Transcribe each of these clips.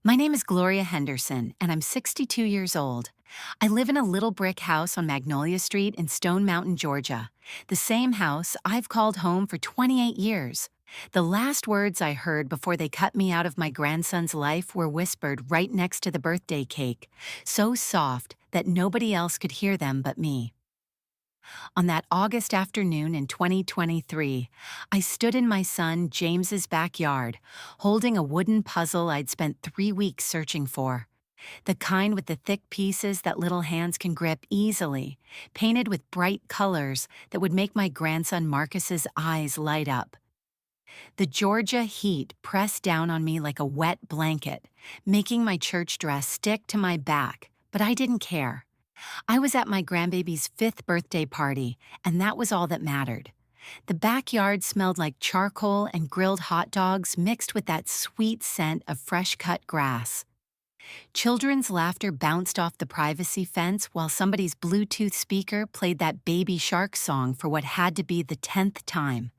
My name is Gloria Henderson, and I'm 62 years old. I live in a little brick house on Magnolia Street in Stone Mountain, Georgia, the same house I've called home for 28 years. The last words I heard before they cut me out of my grandson's life were whispered right next to the birthday cake, so soft that nobody else could hear them but me. On that August afternoon in 2023, I stood in my son James's backyard, holding a wooden puzzle I'd spent 3 weeks searching for. The kind with the thick pieces that little hands can grip easily, painted with bright colors that would make my grandson Marcus's eyes light up. The Georgia heat pressed down on me like a wet blanket, making my church dress stick to my back, but I didn't care. I was at my grandbaby's 5th birthday party, and that was all that mattered. The backyard smelled like charcoal and grilled hot dogs mixed with that sweet scent of fresh-cut grass. Children's laughter bounced off the privacy fence while somebody's Bluetooth speaker played that Baby Shark song for what had to be the 10th time.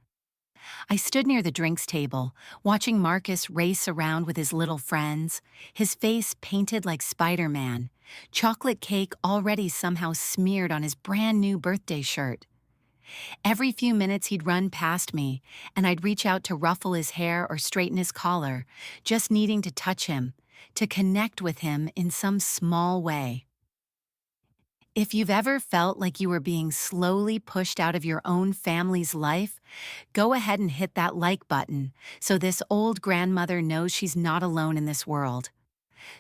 I stood near the drinks table, watching Marcus race around with his little friends, his face painted like Spider-Man, chocolate cake already somehow smeared on his brand new birthday shirt. Every few minutes he'd run past me, and I'd reach out to ruffle his hair or straighten his collar, just needing to touch him, to connect with him in some small way. If you've ever felt like you were being slowly pushed out of your own family's life, go ahead and hit that like button so this old grandmother knows she's not alone in this world.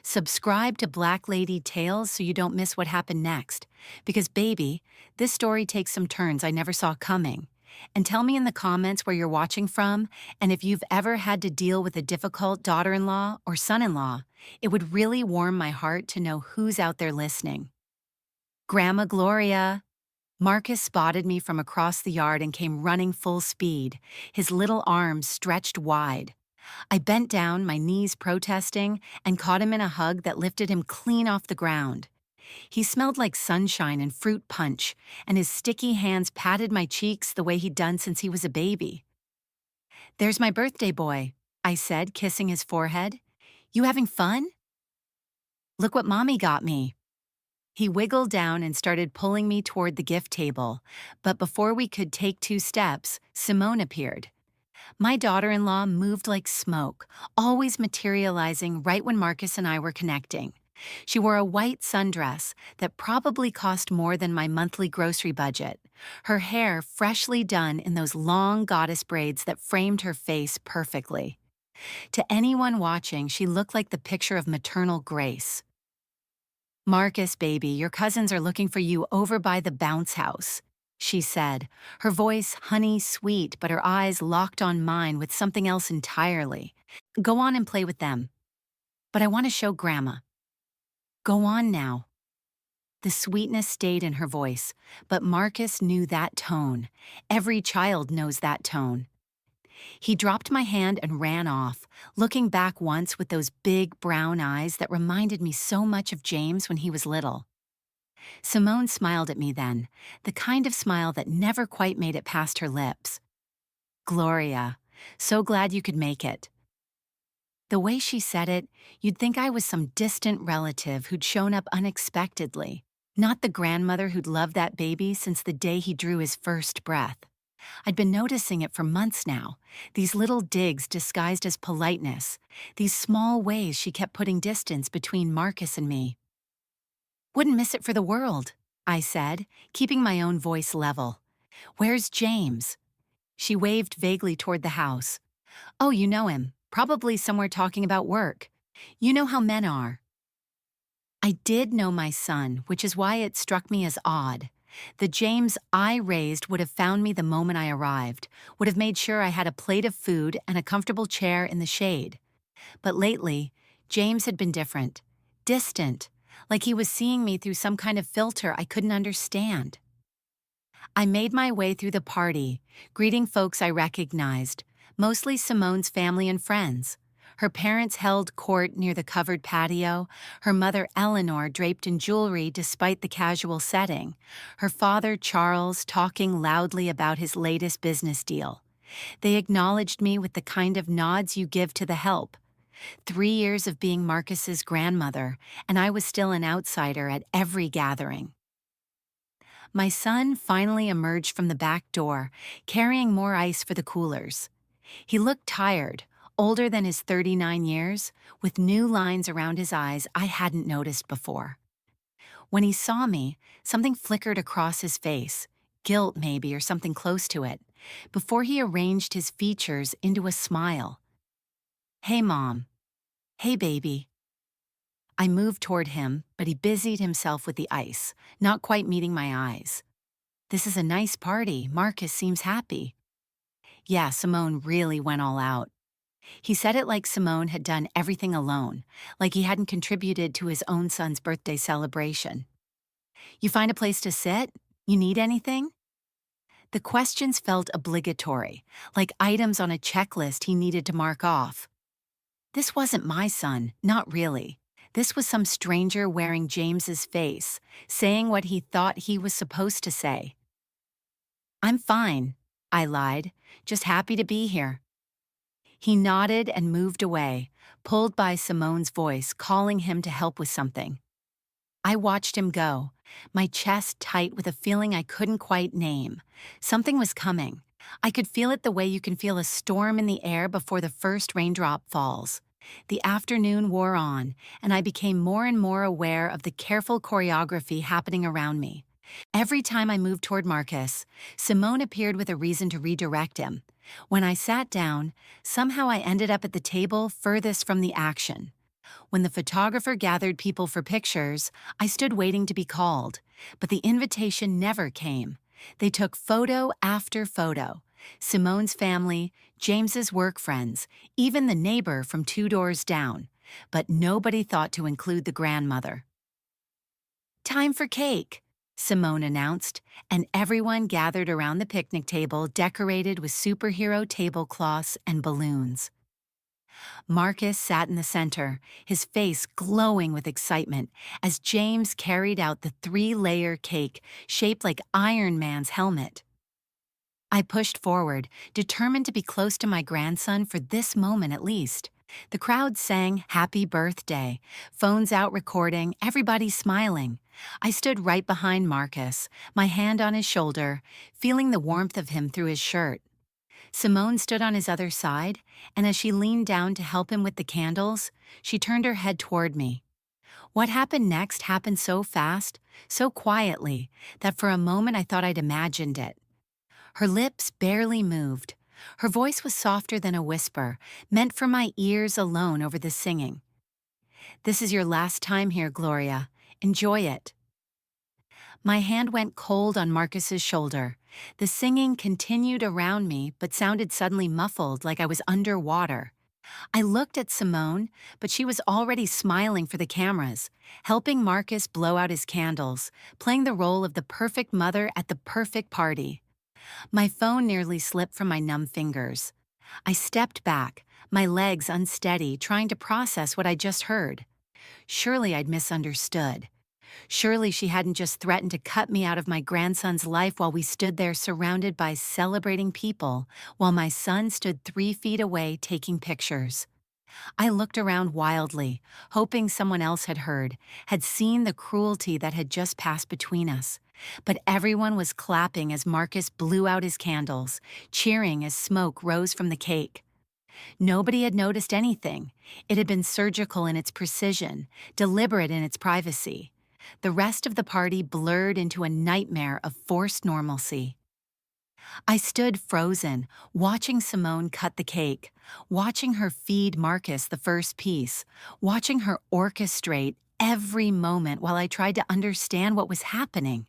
Subscribe to Black Lady Tales so you don't miss what happened next. Because baby, this story takes some turns I never saw coming. And tell me in the comments where you're watching from, and if you've ever had to deal with a difficult daughter-in-law or son-in-law, it would really warm my heart to know who's out there listening. Grandma Gloria! Marcus spotted me from across the yard and came running full speed, his little arms stretched wide. I bent down, my knees protesting, and caught him in a hug that lifted him clean off the ground. He smelled like sunshine and fruit punch, and his sticky hands patted my cheeks the way he'd done since he was a baby. "There's my birthday boy," I said, kissing his forehead. "You having fun?" "Look what Mommy got me." He wiggled down and started pulling me toward the gift table, but before we could take 2 steps, Simone appeared. My daughter-in-law moved like smoke, always materializing right when Marcus and I were connecting. She wore a white sundress that probably cost more than my monthly grocery budget, her hair freshly done in those long goddess braids that framed her face perfectly. To anyone watching, she looked like the picture of maternal grace. "Marcus, baby, your cousins are looking for you over by the bounce house," she said, her voice honey-sweet but her eyes locked on mine with something else entirely. "Go on and play with them. But I want to show Grandma." "Go on now." The sweetness stayed in her voice, but Marcus knew that tone. Every child knows that tone. He dropped my hand and ran off, looking back once with those big brown eyes that reminded me so much of James when he was little. Simone smiled at me then, the kind of smile that never quite made it past her lips. "Gloria, so glad you could make it." The way she said it, you'd think I was some distant relative who'd shown up unexpectedly, not the grandmother who'd loved that baby since the day he drew his first breath. I'd been noticing it for months now, these little digs disguised as politeness, these small ways she kept putting distance between Marcus and me. "Wouldn't miss it for the world," I said, keeping my own voice level. "Where's James?" She waved vaguely toward the house. "Oh, you know him, probably somewhere talking about work. You know how men are." I did know my son, which is why it struck me as odd. The James I raised would have found me the moment I arrived, would have made sure I had a plate of food and a comfortable chair in the shade. But lately, James had been different, distant, like he was seeing me through some kind of filter I couldn't understand. I made my way through the party, greeting folks I recognized, mostly Simone's family and friends. Her parents held court near the covered patio, her mother Eleanor draped in jewelry despite the casual setting, her father Charles talking loudly about his latest business deal. They acknowledged me with the kind of nods you give to the help. 3 years of being Marcus's grandmother, and I was still an outsider at every gathering. My son finally emerged from the back door, carrying more ice for the coolers. He looked tired, older than his 39 years, with new lines around his eyes I hadn't noticed before. When he saw me, something flickered across his face, guilt maybe or something close to it, before he arranged his features into a smile. "Hey, Mom. Hey, baby." I moved toward him, but he busied himself with the ice, not quite meeting my eyes. "This is a nice party. Marcus seems happy." Yeah, Simone really went all out. He said it like Simone had done everything alone, like he hadn't contributed to his own son's birthday celebration. "You find a place to sit? You need anything?" The questions felt obligatory, like items on a checklist he needed to mark off. This wasn't my son, not really. This was some stranger wearing James's face, saying what he thought he was supposed to say. "I'm fine," I lied, "just happy to be here." He nodded and moved away, pulled by Simone's voice calling him to help with something. I watched him go, my chest tight with a feeling I couldn't quite name. Something was coming. I could feel it the way you can feel a storm in the air before the first raindrop falls. The afternoon wore on, and I became more and more aware of the careful choreography happening around me. Every time I moved toward Marcus, Simone appeared with a reason to redirect him. When I sat down, somehow I ended up at the table furthest from the action. When the photographer gathered people for pictures, I stood waiting to be called, but the invitation never came. They took photo after photo. Simone's family, James's work friends, even the neighbor from 2 doors down. But nobody thought to include the grandmother. "Time for cake," Simone announced, and everyone gathered around the picnic table decorated with superhero tablecloths and balloons. Marcus sat in the center, his face glowing with excitement, as James carried out the 3-layer cake shaped like Iron Man's helmet. I pushed forward, determined to be close to my grandson for this moment at least. The crowd sang "Happy Birthday," phones out recording, everybody smiling. I stood right behind Marcus, my hand on his shoulder, feeling the warmth of him through his shirt. Simone stood on his other side, and as she leaned down to help him with the candles, she turned her head toward me. What happened next happened so fast, so quietly, that for a moment I thought I'd imagined it. Her lips barely moved. Her voice was softer than a whisper, meant for my ears alone over the singing. "This is your last time here, Gloria. Enjoy it." My hand went cold on Marcus's shoulder. The singing continued around me, but sounded suddenly muffled, like I was underwater. I looked at Simone, but she was already smiling for the cameras, helping Marcus blow out his candles, playing the role of the perfect mother at the perfect party. My phone nearly slipped from my numb fingers. I stepped back, my legs unsteady, trying to process what I just heard. Surely I'd misunderstood. Surely she hadn't just threatened to cut me out of my grandson's life while we stood there surrounded by celebrating people, while my son stood 3 feet away taking pictures. I looked around wildly, hoping someone else had heard, had seen the cruelty that had just passed between us. But everyone was clapping as Marcus blew out his candles, cheering as smoke rose from the cake. Nobody had noticed anything. It had been surgical in its precision, deliberate in its privacy. The rest of the party blurred into a nightmare of forced normalcy. I stood frozen, watching Simone cut the cake, watching her feed Marcus the first piece, watching her orchestrate every moment while I tried to understand what was happening.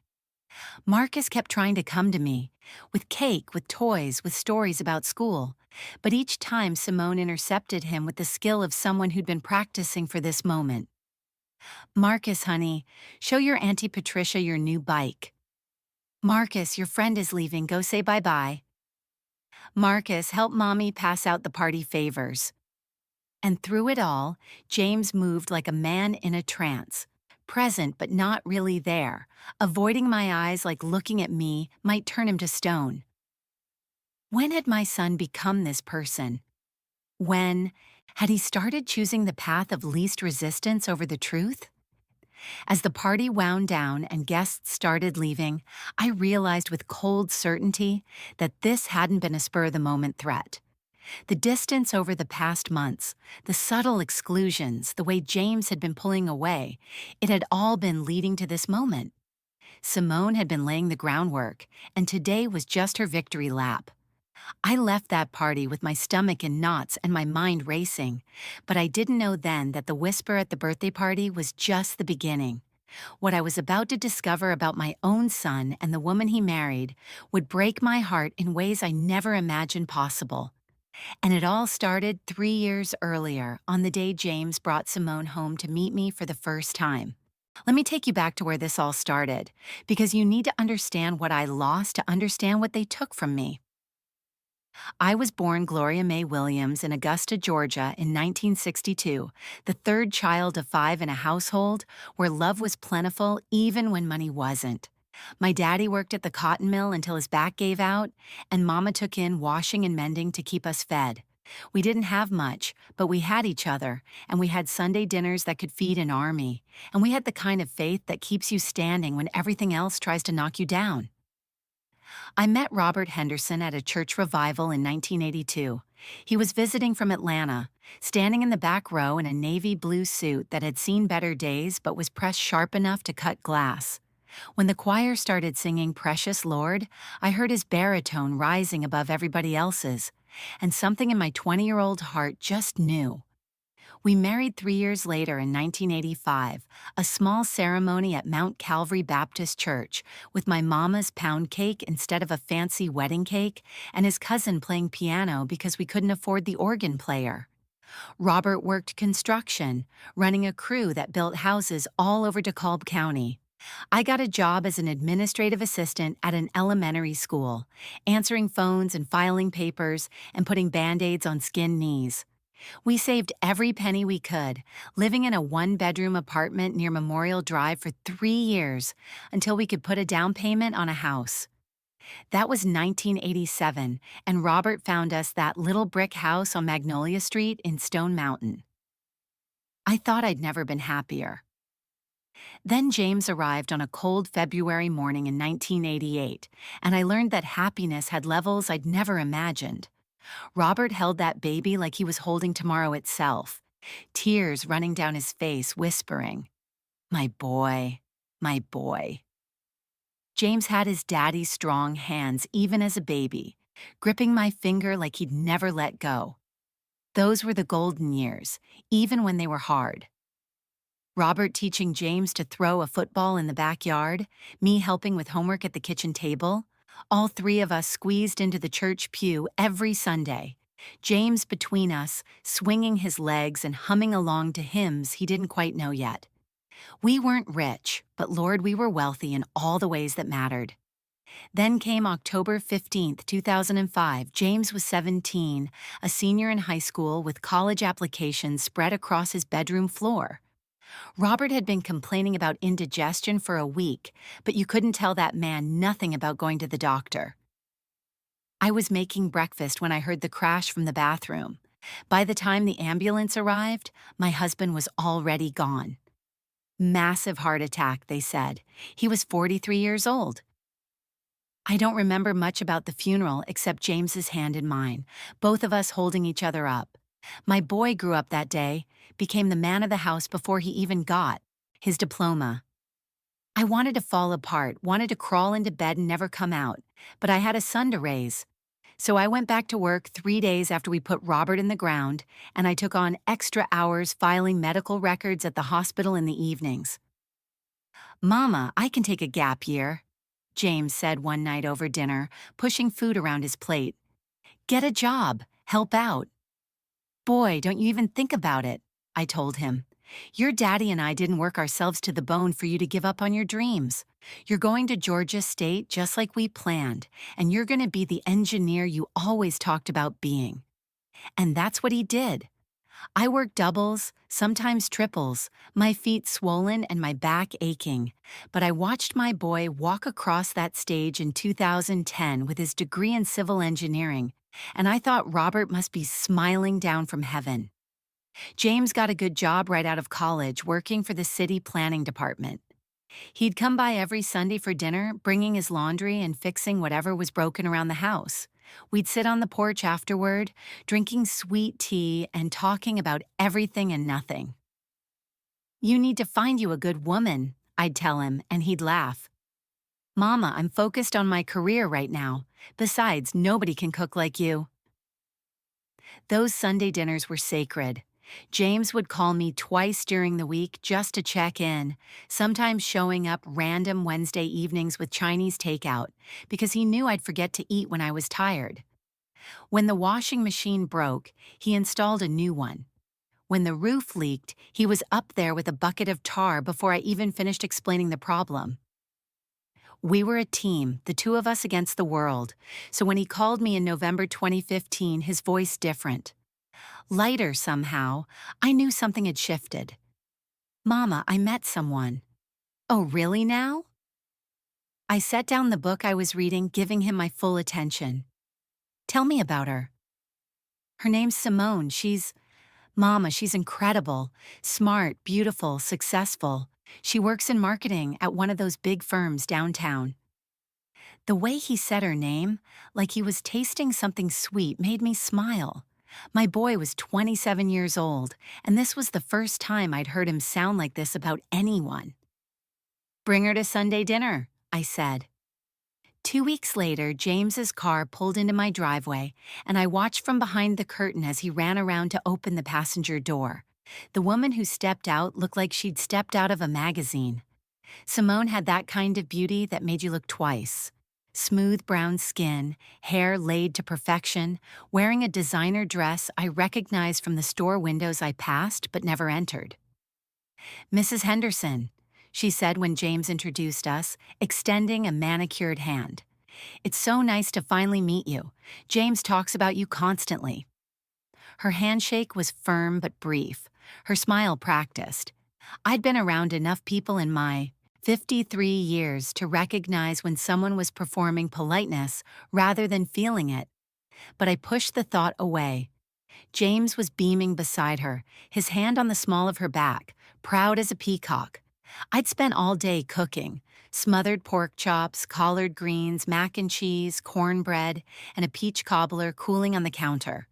Marcus kept trying to come to me, with cake, with toys, with stories about school. But each time Simone intercepted him with the skill of someone who'd been practicing for this moment. "Marcus, honey, show your Auntie Patricia your new bike." "Marcus, your friend is leaving, go say bye-bye." "Marcus, help Mommy pass out the party favors." And through it all, James moved like a man in a trance, present but not really there, avoiding my eyes like looking at me might turn him to stone. When had my son become this person? When, Had he started choosing the path of least resistance over the truth? As the party wound down and guests started leaving, I realized with cold certainty that this hadn't been a spur of the moment threat. The distance over the past months, the subtle exclusions, the way James had been pulling away, it had all been leading to this moment. Simone had been laying the groundwork, and today was just her victory lap. I left that party with my stomach in knots and my mind racing, but I didn't know then that the whisper at the birthday party was just the beginning. What I was about to discover about my own son and the woman he married would break my heart in ways I never imagined possible. And it all started 3 years earlier, on the day James brought Simone home to meet me for the first time. Let me take you back to where this all started, because you need to understand what I lost to understand what they took from me. I was born Gloria May Williams in Augusta, Georgia in 1962, the third child of five in a household where love was plentiful even when money wasn't. My daddy worked at the cotton mill until his back gave out, and Mama took in washing and mending to keep us fed. We didn't have much, but we had each other, and we had Sunday dinners that could feed an army, and we had the kind of faith that keeps you standing when everything else tries to knock you down. I met Robert Henderson at a church revival in 1982. He was visiting from Atlanta, standing in the back row in a navy blue suit that had seen better days but was pressed sharp enough to cut glass. When the choir started singing Precious Lord, I heard his baritone rising above everybody else's, and something in my 20-year-old heart just knew. We married 3 years later in 1985, a small ceremony at Mount Calvary Baptist Church, with my mama's pound cake instead of a fancy wedding cake, and his cousin playing piano because we couldn't afford the organ player. Robert worked construction, running a crew that built houses all over DeKalb County. I got a job as an administrative assistant at an elementary school, answering phones and filing papers and putting Band-Aids on skinned knees. We saved every penny we could, living in a one-bedroom apartment near Memorial Drive for 3 years until we could put a down payment on a house. That was 1987, and Robert found us that little brick house on Magnolia Street in Stone Mountain. I thought I'd never been happier. Then James arrived on a cold February morning in 1988, and I learned that happiness had levels I'd never imagined. Robert held that baby like he was holding tomorrow itself, tears running down his face, whispering, "My boy, my boy." James had his daddy's strong hands even as a baby, gripping my finger like he'd never let go. Those were the golden years, even when they were hard. Robert teaching James to throw a football in the backyard, me helping with homework at the kitchen table, all three of us squeezed into the church pew every Sunday, James between us, swinging his legs and humming along to hymns he didn't quite know yet. We weren't rich, but Lord, we were wealthy in all the ways that mattered. Then came October 15th, 2005. James was 17, a senior in high school with college applications spread across his bedroom floor. Robert had been complaining about indigestion for a week, but you couldn't tell that man nothing about going to the doctor. I was making breakfast when I heard the crash from the bathroom. By the time the ambulance arrived, my husband was already gone. Massive heart attack, they said. He was 43 years old. I don't remember much about the funeral except James's hand in mine, both of us holding each other up. My boy grew up that day, became the man of the house before he even got his diploma. I wanted to fall apart, wanted to crawl into bed and never come out, but I had a son to raise. So I went back to work 3 days after we put Robert in the ground, and I took on extra hours filing medical records at the hospital in the evenings. "Mama, I can take a gap year," James said one night over dinner, pushing food around his plate. "Get a job, help out." "Boy, don't you even think about it," I told him. "Your daddy and I didn't work ourselves to the bone for you to give up on your dreams. You're going to Georgia State just like we planned, and you're going to be the engineer you always talked about being." And that's what he did. I worked doubles, sometimes triples, my feet swollen and my back aching. But I watched my boy walk across that stage in 2010 with his degree in civil engineering, and I thought Robert must be smiling down from heaven. James got a good job right out of college working for the city planning department. He'd come by every Sunday for dinner, bringing his laundry and fixing whatever was broken around the house. We'd sit on the porch afterward, drinking sweet tea and talking about everything and nothing. "You need to find you a good woman," I'd tell him, and he'd laugh. "Mama, I'm focused on my career right now. Besides, nobody can cook like you." Those Sunday dinners were sacred. James would call me twice during the week just to check in, sometimes showing up random Wednesday evenings with Chinese takeout, because he knew I'd forget to eat when I was tired. When the washing machine broke, he installed a new one. When the roof leaked, he was up there with a bucket of tar before I even finished explaining the problem. We were a team, the two of us against the world, so when he called me in November 2015, his voice different. Lighter somehow, I knew something had shifted. "Mama, I met someone." "Oh, really now?" I set down the book I was reading, giving him my full attention. "Tell me about her." "Her name's Simone. Mama, she's incredible. Smart, beautiful, successful. She works in marketing at one of those big firms downtown." The way he said her name, like he was tasting something sweet, made me smile. My boy was 27 years old, and this was the first time I'd heard him sound like this about anyone. "Bring her to Sunday dinner," I said. 2 weeks later, James's car pulled into my driveway, and I watched from behind the curtain as he ran around to open the passenger door. The woman who stepped out looked like she'd stepped out of a magazine. Simone had that kind of beauty that made you look twice. Smooth brown skin, hair laid to perfection, wearing a designer dress I recognized from the store windows I passed but never entered. "Mrs. Henderson," she said when James introduced us, extending a manicured hand. "It's so nice to finally meet you. James talks about you constantly." Her handshake was firm but brief, her smile practiced. I'd been around enough people in my 53 years to recognize when someone was performing politeness rather than feeling it, but I pushed the thought away. James was beaming beside her, his hand on the small of her back, proud as a peacock. I'd spent all day cooking, smothered pork chops, collard greens, mac and cheese, cornbread, and a peach cobbler cooling on the counter.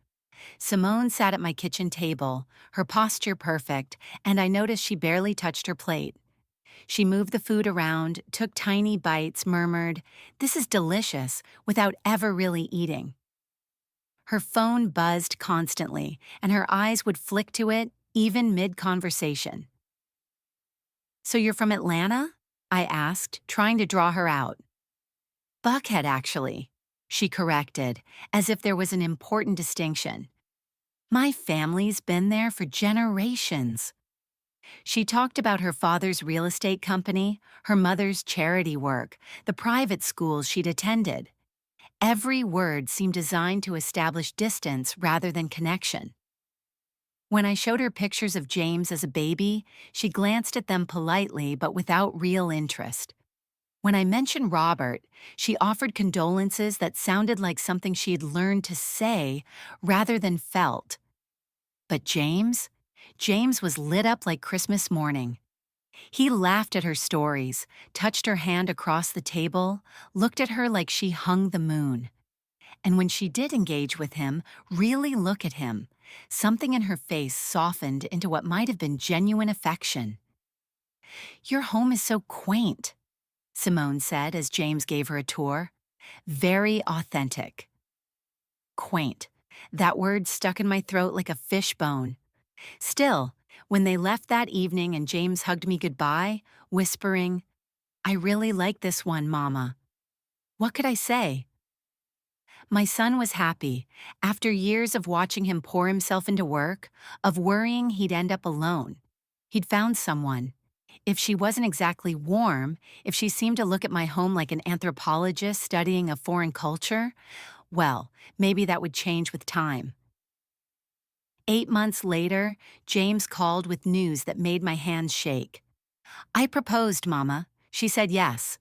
Simone sat at my kitchen table, her posture perfect, and I noticed she barely touched her plate. She moved the food around, took tiny bites, murmured, "This is delicious," without ever really eating. Her phone buzzed constantly, and her eyes would flick to it, even mid-conversation. "So you're from Atlanta?" I asked, trying to draw her out. "Buckhead, actually," she corrected, as if there was an important distinction. "My family's been there for generations." She talked about her father's real estate company, her mother's charity work, the private schools she'd attended. Every word seemed designed to establish distance rather than connection. When I showed her pictures of James as a baby, she glanced at them politely but without real interest. When I mentioned Robert, she offered condolences that sounded like something she had learned to say rather than felt. But James was lit up like Christmas morning. He laughed at her stories, touched her hand across the table, looked at her like she hung the moon. And when she did engage with him, really look at him, something in her face softened into what might have been genuine affection. "Your home is so quaint," Simone said as James gave her a tour. "Very authentic." Quaint. That word stuck in my throat like a fish bone. Still, when they left that evening and James hugged me goodbye, whispering, "I really like this one, Mama," what could I say? My son was happy. After years of watching him pour himself into work, of worrying he'd end up alone, he'd found someone. If she wasn't exactly warm, if she seemed to look at my home like an anthropologist studying a foreign culture, well, maybe that would change with time. 8 months later, James called with news that made my hands shake. "I proposed, Mama." She said yes.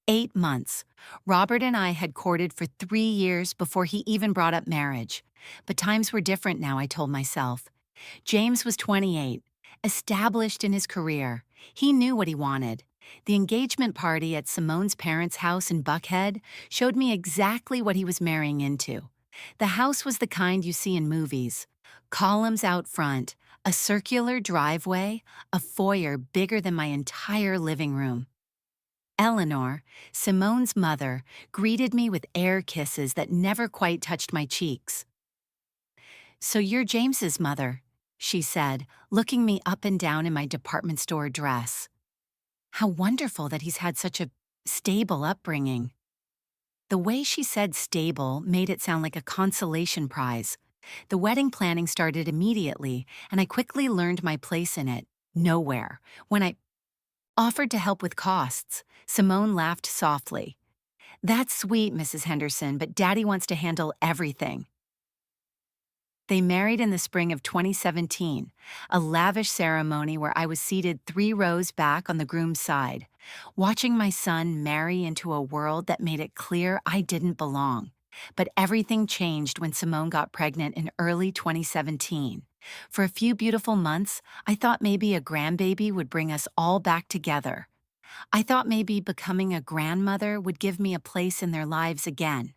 8 months. Robert and I had courted for 3 years before he even brought up marriage. But times were different now, I told myself. James was 28, established in his career. He knew what he wanted. The engagement party at Simone's parents' house in Buckhead showed me exactly what he was marrying into. The house was the kind you see in movies. Columns out front, a circular driveway, a foyer bigger than my entire living room. Eleanor, Simone's mother, greeted me with air kisses that never quite touched my cheeks. "So you're James's mother," she said, looking me up and down in my department store dress. How wonderful that he's had such a stable upbringing. The way she said stable made it sound like a consolation prize. The wedding planning started immediately, and I quickly learned my place in it. Nowhere. When I offered to help with costs, Simone laughed softly. "That's sweet, Mrs. Henderson, but Daddy wants to handle everything." They married in the spring of 2017, a lavish ceremony where I was seated 3 rows back on the groom's side, watching my son marry into a world that made it clear I didn't belong. But everything changed when Simone got pregnant in early 2017. For a few beautiful months, I thought maybe a grandbaby would bring us all back together. I thought maybe becoming a grandmother would give me a place in their lives again.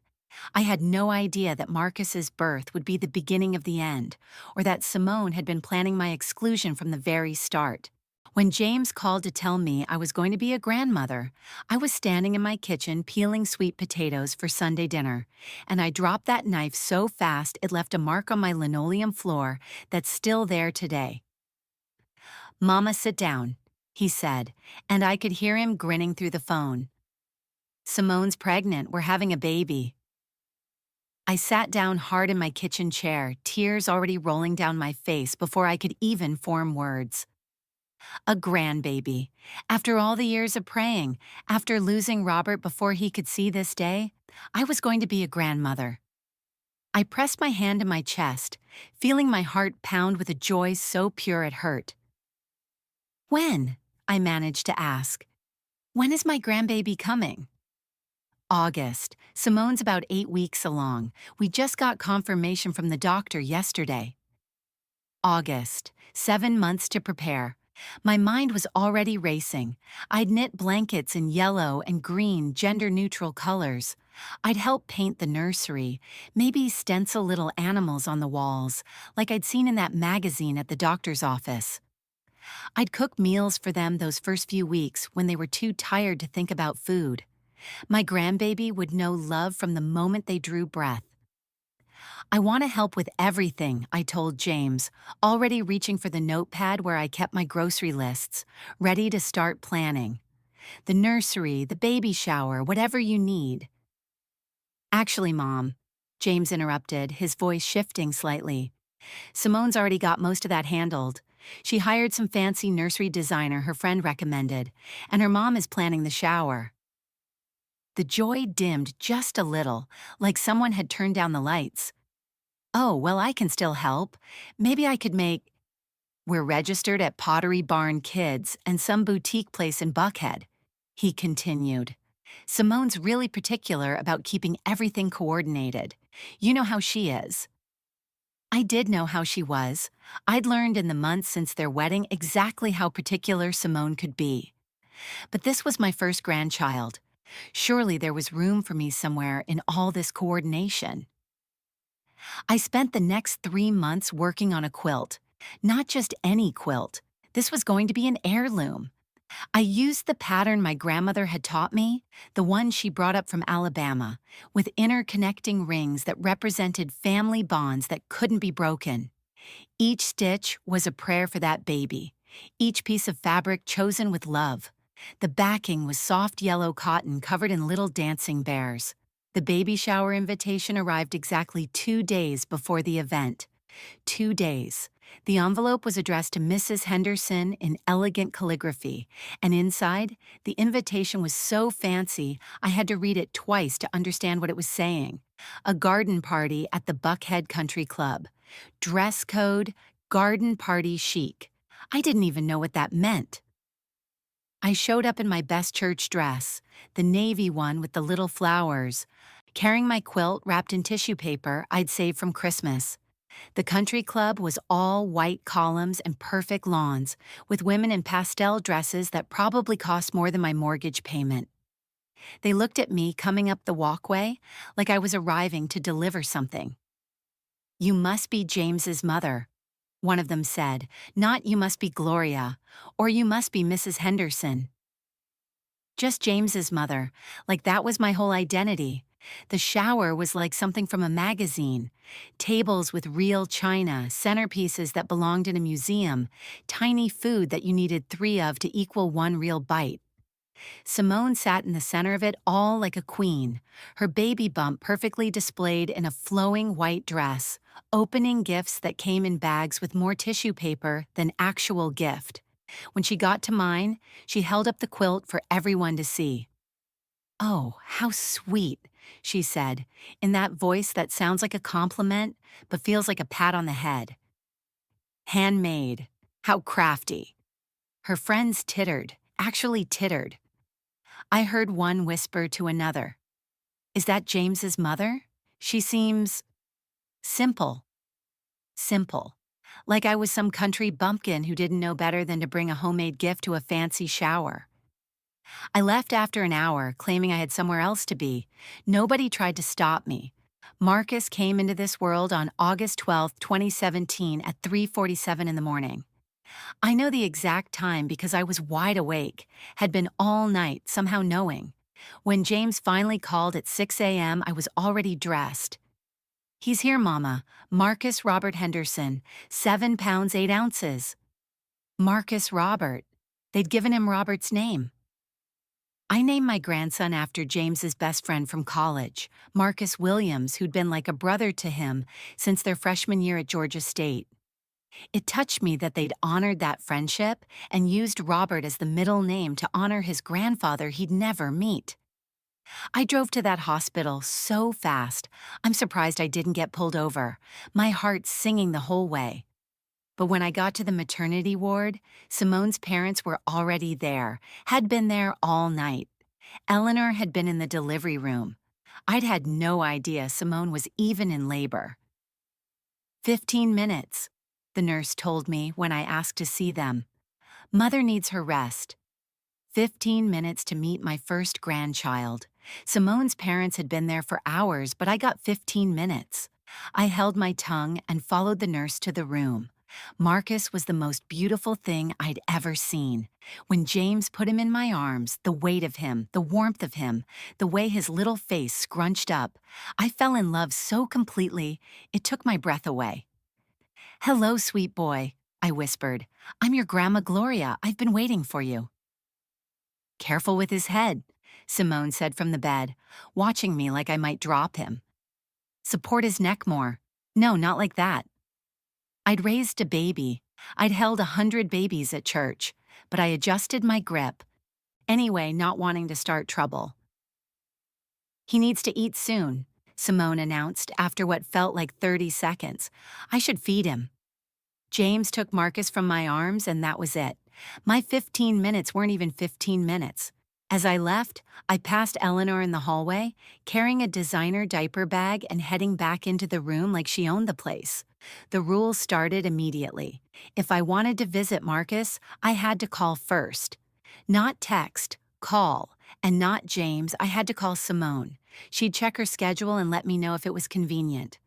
I had no idea that Marcus's birth would be the beginning of the end, or that Simone had been planning my exclusion from the very start. When James called to tell me I was going to be a grandmother, I was standing in my kitchen peeling sweet potatoes for Sunday dinner, and I dropped that knife so fast it left a mark on my linoleum floor that's still there today. "Mama, sit down," he said, and I could hear him grinning through the phone. "Simone's pregnant, we're having a baby." I sat down hard in my kitchen chair, tears already rolling down my face before I could even form words. A grandbaby. After all the years of praying, after losing Robert before he could see this day, I was going to be a grandmother. I pressed my hand to my chest, feeling my heart pound with a joy so pure it hurt. "When?" I managed to ask. "When is my grandbaby coming?" "August. Simone's about 8 weeks along. We just got confirmation from the doctor yesterday." August. 7 months to prepare. My mind was already racing. I'd knit blankets in yellow and green gender-neutral colors. I'd help paint the nursery, maybe stencil little animals on the walls, like I'd seen in that magazine at the doctor's office. I'd cook meals for them those first few weeks when they were too tired to think about food. My grandbaby would know love from the moment they drew breath. "I want to help with everything," I told James, already reaching for the notepad where I kept my grocery lists, ready to start planning. "The nursery, the baby shower, whatever you need." "Actually, Mom," James interrupted, his voice shifting slightly. "Simone's already got most of that handled. She hired some fancy nursery designer her friend recommended, and her mom is planning the shower." The joy dimmed just a little, like someone had turned down the lights. "Oh, well, I can still help. Maybe I could make—" "We're registered at Pottery Barn Kids and some boutique place in Buckhead," he continued. "Simone's really particular about keeping everything coordinated. You know how she is." I did know how she was. I'd learned in the months since their wedding exactly how particular Simone could be. But this was my first grandchild. Surely there was room for me somewhere in all this coordination. I spent the next 3 months working on a quilt. Not just any quilt. This was going to be an heirloom. I used the pattern my grandmother had taught me, the one she brought up from Alabama, with interconnecting rings that represented family bonds that couldn't be broken. Each stitch was a prayer for that baby, each piece of fabric chosen with love. The backing was soft yellow cotton covered in little dancing bears. The baby shower invitation arrived exactly 2 days before the event. 2 days. The envelope was addressed to Mrs. Henderson in elegant calligraphy, and inside, the invitation was so fancy I had to read it twice to understand what it was saying. A garden party at the Buckhead Country Club. Dress code, garden party chic. I didn't even know what that meant. I showed up in my best church dress, the navy one with the little flowers, carrying my quilt wrapped in tissue paper I'd saved from Christmas. The country club was all white columns and perfect lawns, with women in pastel dresses that probably cost more than my mortgage payment. They looked at me coming up the walkway like I was arriving to deliver something. "You must be James's mother," one of them said, "not you must be Gloria, or you must be Mrs. Henderson." Just James's mother, like that was my whole identity. The shower was like something from a magazine. Tables with real china, centerpieces that belonged in a museum, tiny food that you needed 3 of to equal 1 real bite. Simone sat in the center of it all like a queen, her baby bump perfectly displayed in a flowing white dress, opening gifts that came in bags with more tissue paper than actual gift. When she got to mine, she held up the quilt for everyone to see. "Oh, how sweet," she said, in that voice that sounds like a compliment but feels like a pat on the head. "Handmade. How crafty." Her friends tittered, actually tittered. I heard one whisper to another, "Is that James's mother? She seems simple." Simple. Like I was some country bumpkin who didn't know better than to bring a homemade gift to a fancy shower. I left after an hour, claiming I had somewhere else to be. Nobody tried to stop me. Marcus came into this world on August 12th, 2017 at 3:47 in the morning. I know the exact time because I was wide awake, had been all night somehow knowing. When James finally called at 6 a.m., I was already dressed. "He's here, Mama. Marcus Robert Henderson, 7 pounds 8 ounces. Marcus Robert. They'd given him Robert's name. I named my grandson after James's best friend from college, Marcus Williams, who'd been like a brother to him since their freshman year at Georgia State. It touched me that they'd honored that friendship and used Robert as the middle name to honor his grandfather he'd never meet. I drove to that hospital so fast, I'm surprised I didn't get pulled over, my heart singing the whole way. But when I got to the maternity ward, Simone's parents were already there, had been there all night. Eleanor had been in the delivery room. I'd had no idea Simone was even in labor. 15 minutes, the nurse told me when I asked to see them. Mother needs her rest. 15 minutes to meet my first grandchild. Simone's parents had been there for hours, but I got 15 minutes. I held my tongue and followed the nurse to the room. Marcus was the most beautiful thing I'd ever seen. When James put him in my arms, the weight of him, the warmth of him, the way his little face scrunched up, I fell in love so completely, it took my breath away. "Hello, sweet boy," I whispered. "I'm your Grandma Gloria. I've been waiting for you." "Careful with his head," Simone said from the bed, watching me like I might drop him. "Support his neck more." "No, not like that." I'd raised a baby. I'd held 100 babies at church, but I adjusted my grip. Anyway, not wanting to start trouble. "He needs to eat soon," Simone announced after what felt like 30 seconds. "I should feed him." James took Marcus from my arms and that was it. My 15 minutes weren't even 15 minutes. As I left, I passed Eleanor in the hallway, carrying a designer diaper bag and heading back into the room like she owned the place. The rule started immediately. If I wanted to visit Marcus, I had to call first. Not text, call, and not James, I had to call Simone. She'd check her schedule and let me know if it was convenient.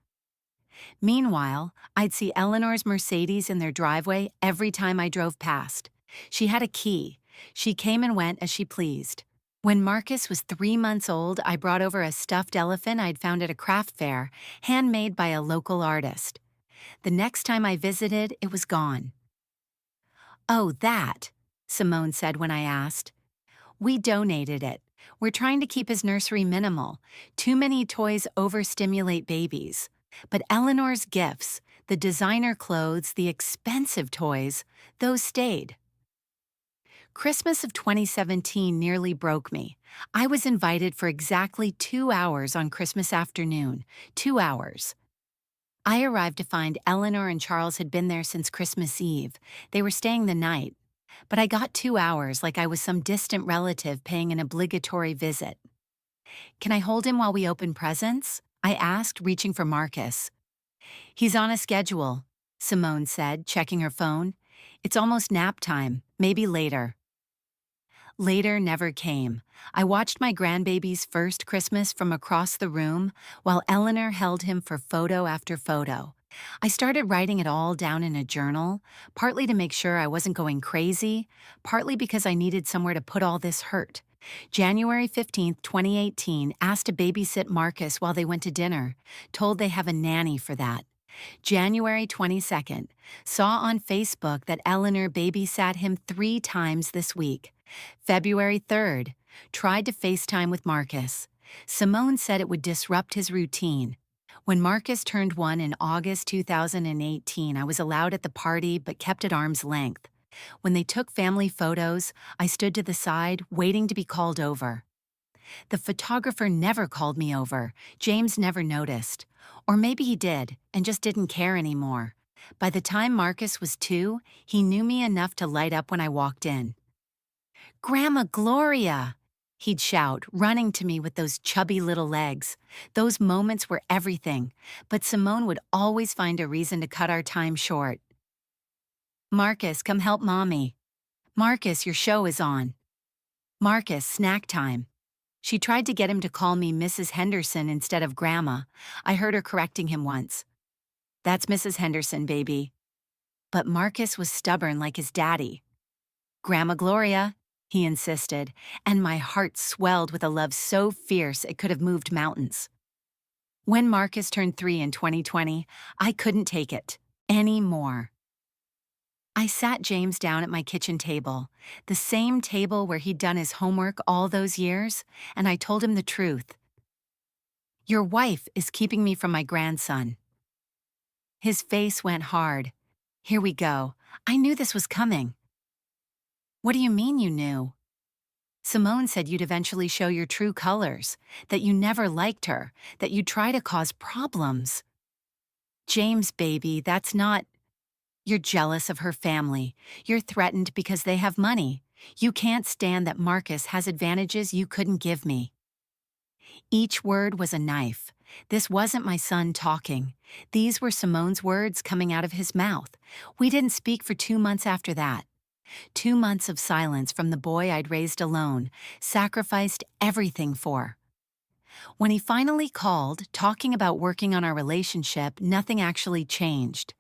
Meanwhile, I'd see Eleanor's Mercedes in their driveway every time I drove past. She had a key. She came and went as she pleased. When Marcus was 3 months old, I brought over a stuffed elephant I'd found at a craft fair, handmade by a local artist. The next time I visited, it was gone. "Oh, that," Simone said when I asked. "We donated it. We're trying to keep his nursery minimal. Too many toys overstimulate babies. But Eleanor's gifts, the designer clothes, the expensive toys, those stayed." Christmas of 2017 nearly broke me. I was invited for exactly 2 hours on Christmas afternoon. 2 hours. I arrived to find Eleanor and Charles had been there since Christmas Eve. They were staying the night. But I got 2 hours like I was some distant relative paying an obligatory visit. "Can I hold him while we open presents?" I asked, reaching for Marcus. He's on a schedule, Simone said, checking her phone. It's almost nap time, maybe later. Later never came. I watched my grandbaby's first Christmas from across the room while Eleanor held him for photo after photo. I started writing it all down in a journal, partly to make sure I wasn't going crazy, partly because I needed somewhere to put all this hurt. January 15th, 2018, asked to babysit Marcus while they went to dinner, told they have a nanny for that. January 22nd, saw on Facebook that Eleanor babysat him 3 times this week. February 3rd, tried to FaceTime with Marcus. Simone said it would disrupt his routine. When Marcus turned 1 in August 2018, I was allowed at the party but kept at arm's length. When they took family photos, I stood to the side, waiting to be called over. The photographer never called me over. James never noticed. Or maybe he did, and just didn't care anymore. By the time Marcus was 2, he knew me enough to light up when I walked in. "Grandma Gloria!" He'd shout, running to me with those chubby little legs. Those moments were everything, but Simone would always find a reason to cut our time short. "Marcus, come help Mommy." "Marcus, your show is on." "Marcus, snack time." She tried to get him to call me Mrs. Henderson instead of Grandma. I heard her correcting him once. "That's Mrs. Henderson, baby." But Marcus was stubborn like his daddy. "Grandma Gloria," he insisted, and my heart swelled with a love so fierce it could have moved mountains. When Marcus turned 3 in 2020, I couldn't take it anymore. I sat James down at my kitchen table, the same table where he'd done his homework all those years, and I told him the truth. "Your wife is keeping me from my grandson." His face went hard. "Here we go. I knew this was coming." "What do you mean you knew?" "Simone said you'd eventually show your true colors, that you never liked her, that you'd try to cause problems." "James, baby, that's not—" "You're jealous of her family. You're threatened because they have money. You can't stand that Marcus has advantages you couldn't give me." Each word was a knife. This wasn't my son talking. These were Simone's words coming out of his mouth. We didn't speak for 2 months after that. 2 months of silence from the boy I'd raised alone, sacrificed everything for. When he finally called, talking about working on our relationship, nothing actually changed.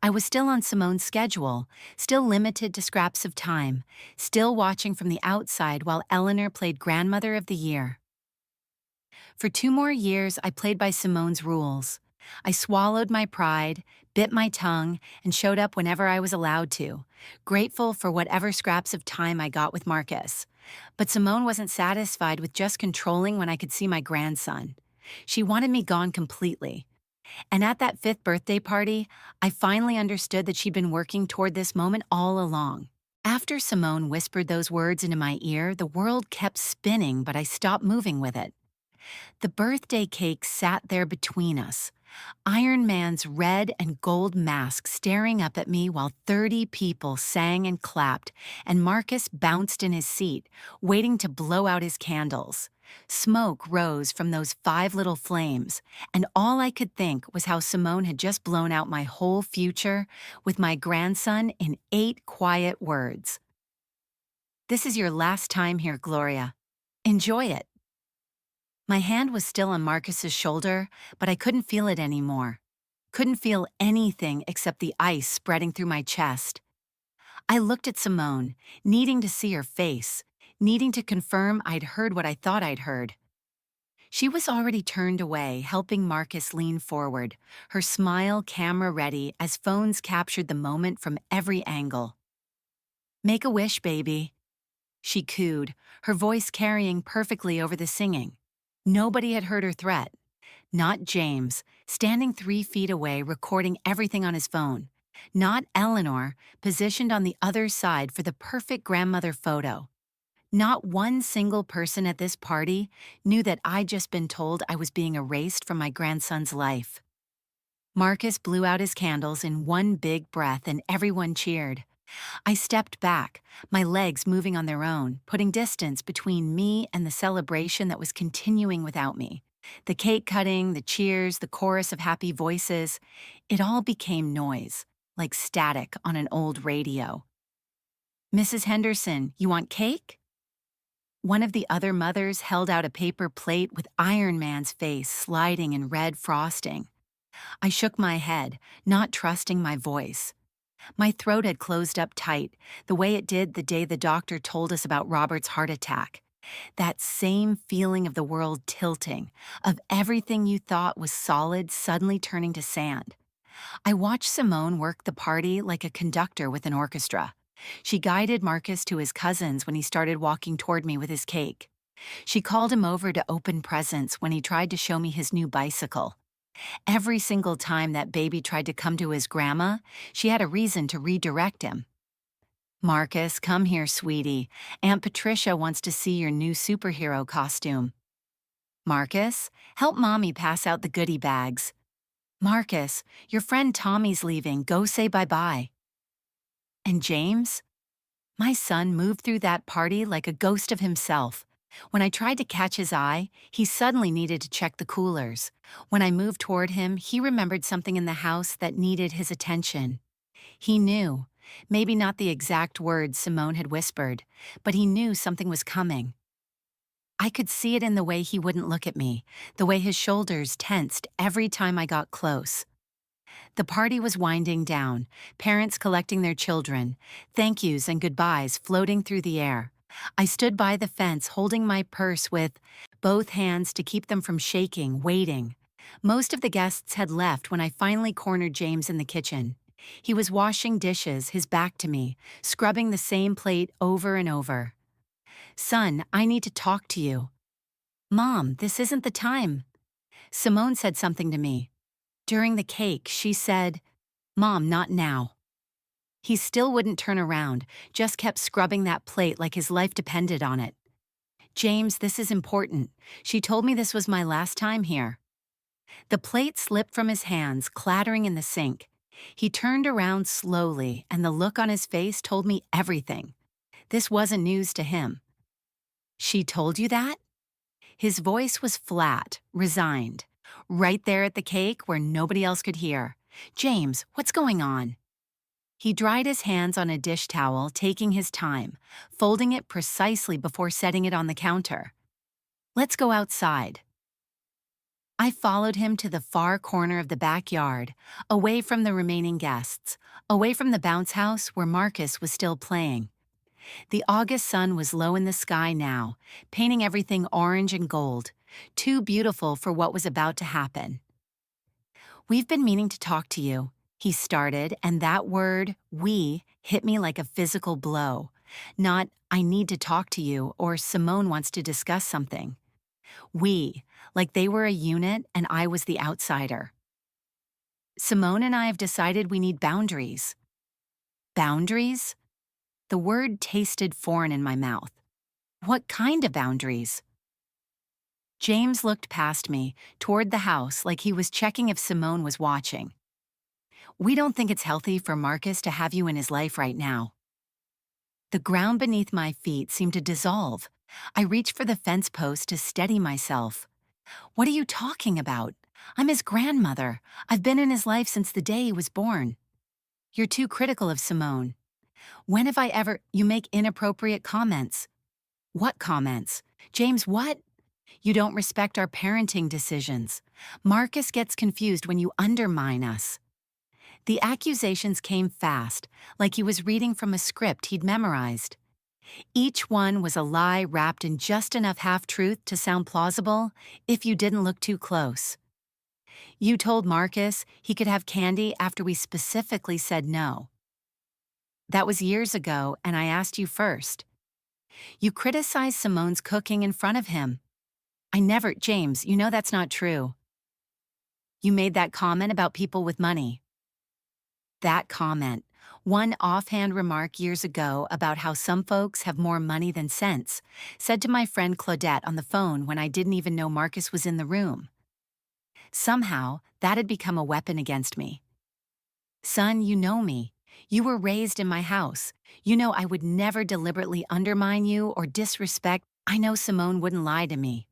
I was still on Simone's schedule, still limited to scraps of time, still watching from the outside while Eleanor played Grandmother of the Year. For 2 more years, I played by Simone's rules. I swallowed my pride, bit my tongue, and showed up whenever I was allowed to, grateful for whatever scraps of time I got with Marcus. But Simone wasn't satisfied with just controlling when I could see my grandson. She wanted me gone completely. And at that 5th birthday party, I finally understood that she'd been working toward this moment all along. After Simone whispered those words into my ear, the world kept spinning, but I stopped moving with it. The birthday cake sat there between us, Iron Man's red and gold mask staring up at me while 30 people sang and clapped, and Marcus bounced in his seat, waiting to blow out his candles. Smoke rose from those 5 little flames, and all I could think was how Simone had just blown out my whole future with my grandson in 8 quiet words. "This is your last time here, Gloria. Enjoy it." My hand was still on Marcus's shoulder, but I couldn't feel it anymore. Couldn't feel anything except the ice spreading through my chest. I looked at Simone, needing to see her face, needing to confirm I'd heard what I thought I'd heard. She was already turned away, helping Marcus lean forward, her smile camera ready as phones captured the moment from every angle. "Make a wish, baby," she cooed, her voice carrying perfectly over the singing. Nobody had heard her threat. Not James, standing 3 feet away recording everything on his phone. Not Eleanor, positioned on the other side for the perfect grandmother photo. Not one single person at this party knew that I'd just been told I was being erased from my grandson's life. Marcus blew out his candles in one big breath and everyone cheered. I stepped back, my legs moving on their own, putting distance between me and the celebration that was continuing without me. The cake cutting, the cheers, the chorus of happy voices, it all became noise, like static on an old radio. Mrs. Henderson, you want cake? One of the other mothers held out a paper plate with Iron Man's face sliding in red frosting. I shook my head, not trusting my voice. My throat had closed up tight, the way it did the day the doctor told us about Robert's heart attack. That same feeling of the world tilting, of everything you thought was solid suddenly turning to sand. I watched Simone work the party like a conductor with an orchestra. She guided Marcus to his cousins when he started walking toward me with his cake. She called him over to open presents when he tried to show me his new bicycle. Every single time that baby tried to come to his grandma, she had a reason to redirect him. Marcus, come here, sweetie. Aunt Patricia wants to see your new superhero costume. Marcus, help Mommy pass out the goodie bags. Marcus, your friend Tommy's leaving. Go say bye-bye. And James? My son moved through that party like a ghost of himself. When I tried to catch his eye, he suddenly needed to check the coolers. When I moved toward him, he remembered something in the house that needed his attention. He knew, maybe not the exact words Simone had whispered, but he knew something was coming. I could see it in the way he wouldn't look at me, the way his shoulders tensed every time I got close. The party was winding down, parents collecting their children, thank yous and goodbyes floating through the air. I stood by the fence holding my purse with both hands to keep them from shaking, waiting. Most of the guests had left when I finally cornered James in the kitchen. He was washing dishes, his back to me, scrubbing the same plate over and over. Son, I need to talk to you. Mom, this isn't the time. Simone said something to me. During the cake, she said, Mom, not now. He still wouldn't turn around, just kept scrubbing that plate like his life depended on it. James, this is important. She told me this was my last time here. The plate slipped from his hands, clattering in the sink. He turned around slowly, and the look on his face told me everything. This wasn't news to him. She told you that? His voice was flat, resigned. Right there at the cake where nobody else could hear. James, what's going on? He dried his hands on a dish towel, taking his time, folding it precisely before setting it on the counter. Let's go outside. I followed him to the far corner of the backyard, away from the remaining guests, away from the bounce house where Marcus was still playing. The August sun was low in the sky now, painting everything orange and gold, too beautiful for what was about to happen. We've been meaning to talk to you, he started, and that word, we, hit me like a physical blow. Not, I need to talk to you, or Simone wants to discuss something. We, like they were a unit and I was the outsider. Simone and I have decided we need boundaries. Boundaries? The word tasted foreign in my mouth. What kind of boundaries? James looked past me, toward the house, like he was checking if Simone was watching. We don't think it's healthy for Marcus to have you in his life right now. The ground beneath my feet seemed to dissolve. I reached for the fence post to steady myself. What are you talking about? I'm his grandmother. I've been in his life since the day he was born. You're too critical of Simone. When have I ever— You make inappropriate comments. What comments? James, what? You don't respect our parenting decisions. Marcus gets confused when you undermine us. The accusations came fast, like he was reading from a script he'd memorized. Each one was a lie wrapped in just enough half-truth to sound plausible if you didn't look too close. You told Marcus he could have candy after we specifically said no. That was years ago, and I asked you first. You criticized Simone's cooking in front of him. I never— James, you know that's not true. You made that comment about people with money. That comment, one offhand remark years ago about how some folks have more money than sense, said to my friend Claudette on the phone when I didn't even know Marcus was in the room. Somehow, that had become a weapon against me. Son, you know me. You were raised in my house. You know I would never deliberately undermine you or disrespect. I know Simone wouldn't lie to me.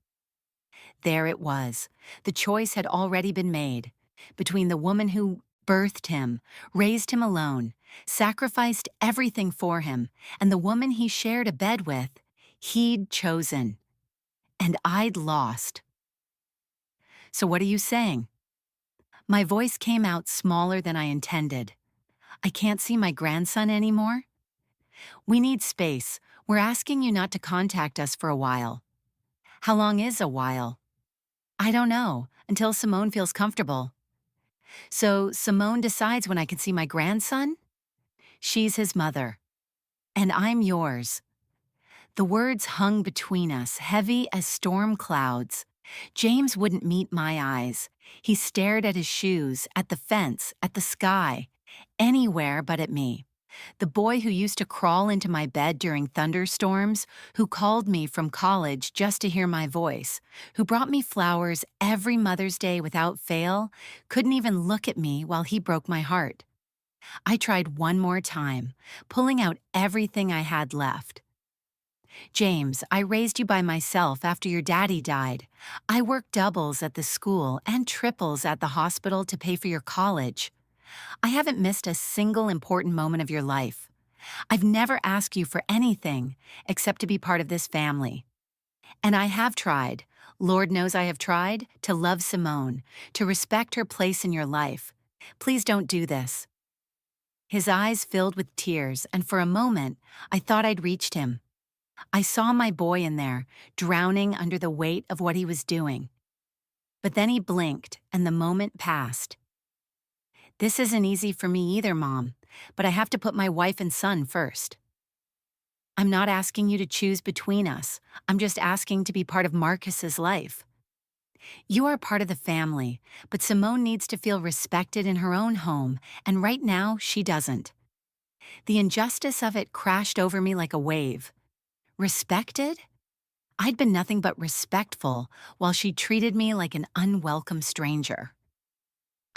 there it was. The choice had already been made. Between the woman who birthed him, raised him alone, sacrificed everything for him, and the woman he shared a bed with, he'd chosen. And I'd lost. So what are you saying? My voice came out smaller than I intended. I can't see my grandson anymore? We need space. We're asking you not to contact us for a while. How long is a while? I don't know, until Simone feels comfortable. So Simone decides when I can see my grandson? She's his mother. And I'm yours. The words hung between us, heavy as storm clouds. James wouldn't meet my eyes. He stared at his shoes, at the fence, at the sky, anywhere but at me. The boy who used to crawl into my bed during thunderstorms, who called me from college just to hear my voice, who brought me flowers every Mother's Day without fail, couldn't even look at me while he broke my heart. I tried one more time, pulling out everything I had left. James, I raised you by myself after your daddy died. I worked doubles at the school and triples at the hospital to pay for your college. I haven't missed a single important moment of your life. I've never asked you for anything except to be part of this family. And I have tried, Lord knows I have tried, to love Simone, to respect her place in your life. Please don't do this. His eyes filled with tears, and for a moment, I thought I'd reached him. I saw my boy in there, drowning under the weight of what he was doing. But then he blinked, and the moment passed. This isn't easy for me either, Mom, but I have to put my wife and son first. I'm not asking you to choose between us. I'm just asking to be part of Marcus's life. You are part of the family, but Simone needs to feel respected in her own home, and right now she doesn't. The injustice of it crashed over me like a wave. Respected? I'd been nothing but respectful while she treated me like an unwelcome stranger.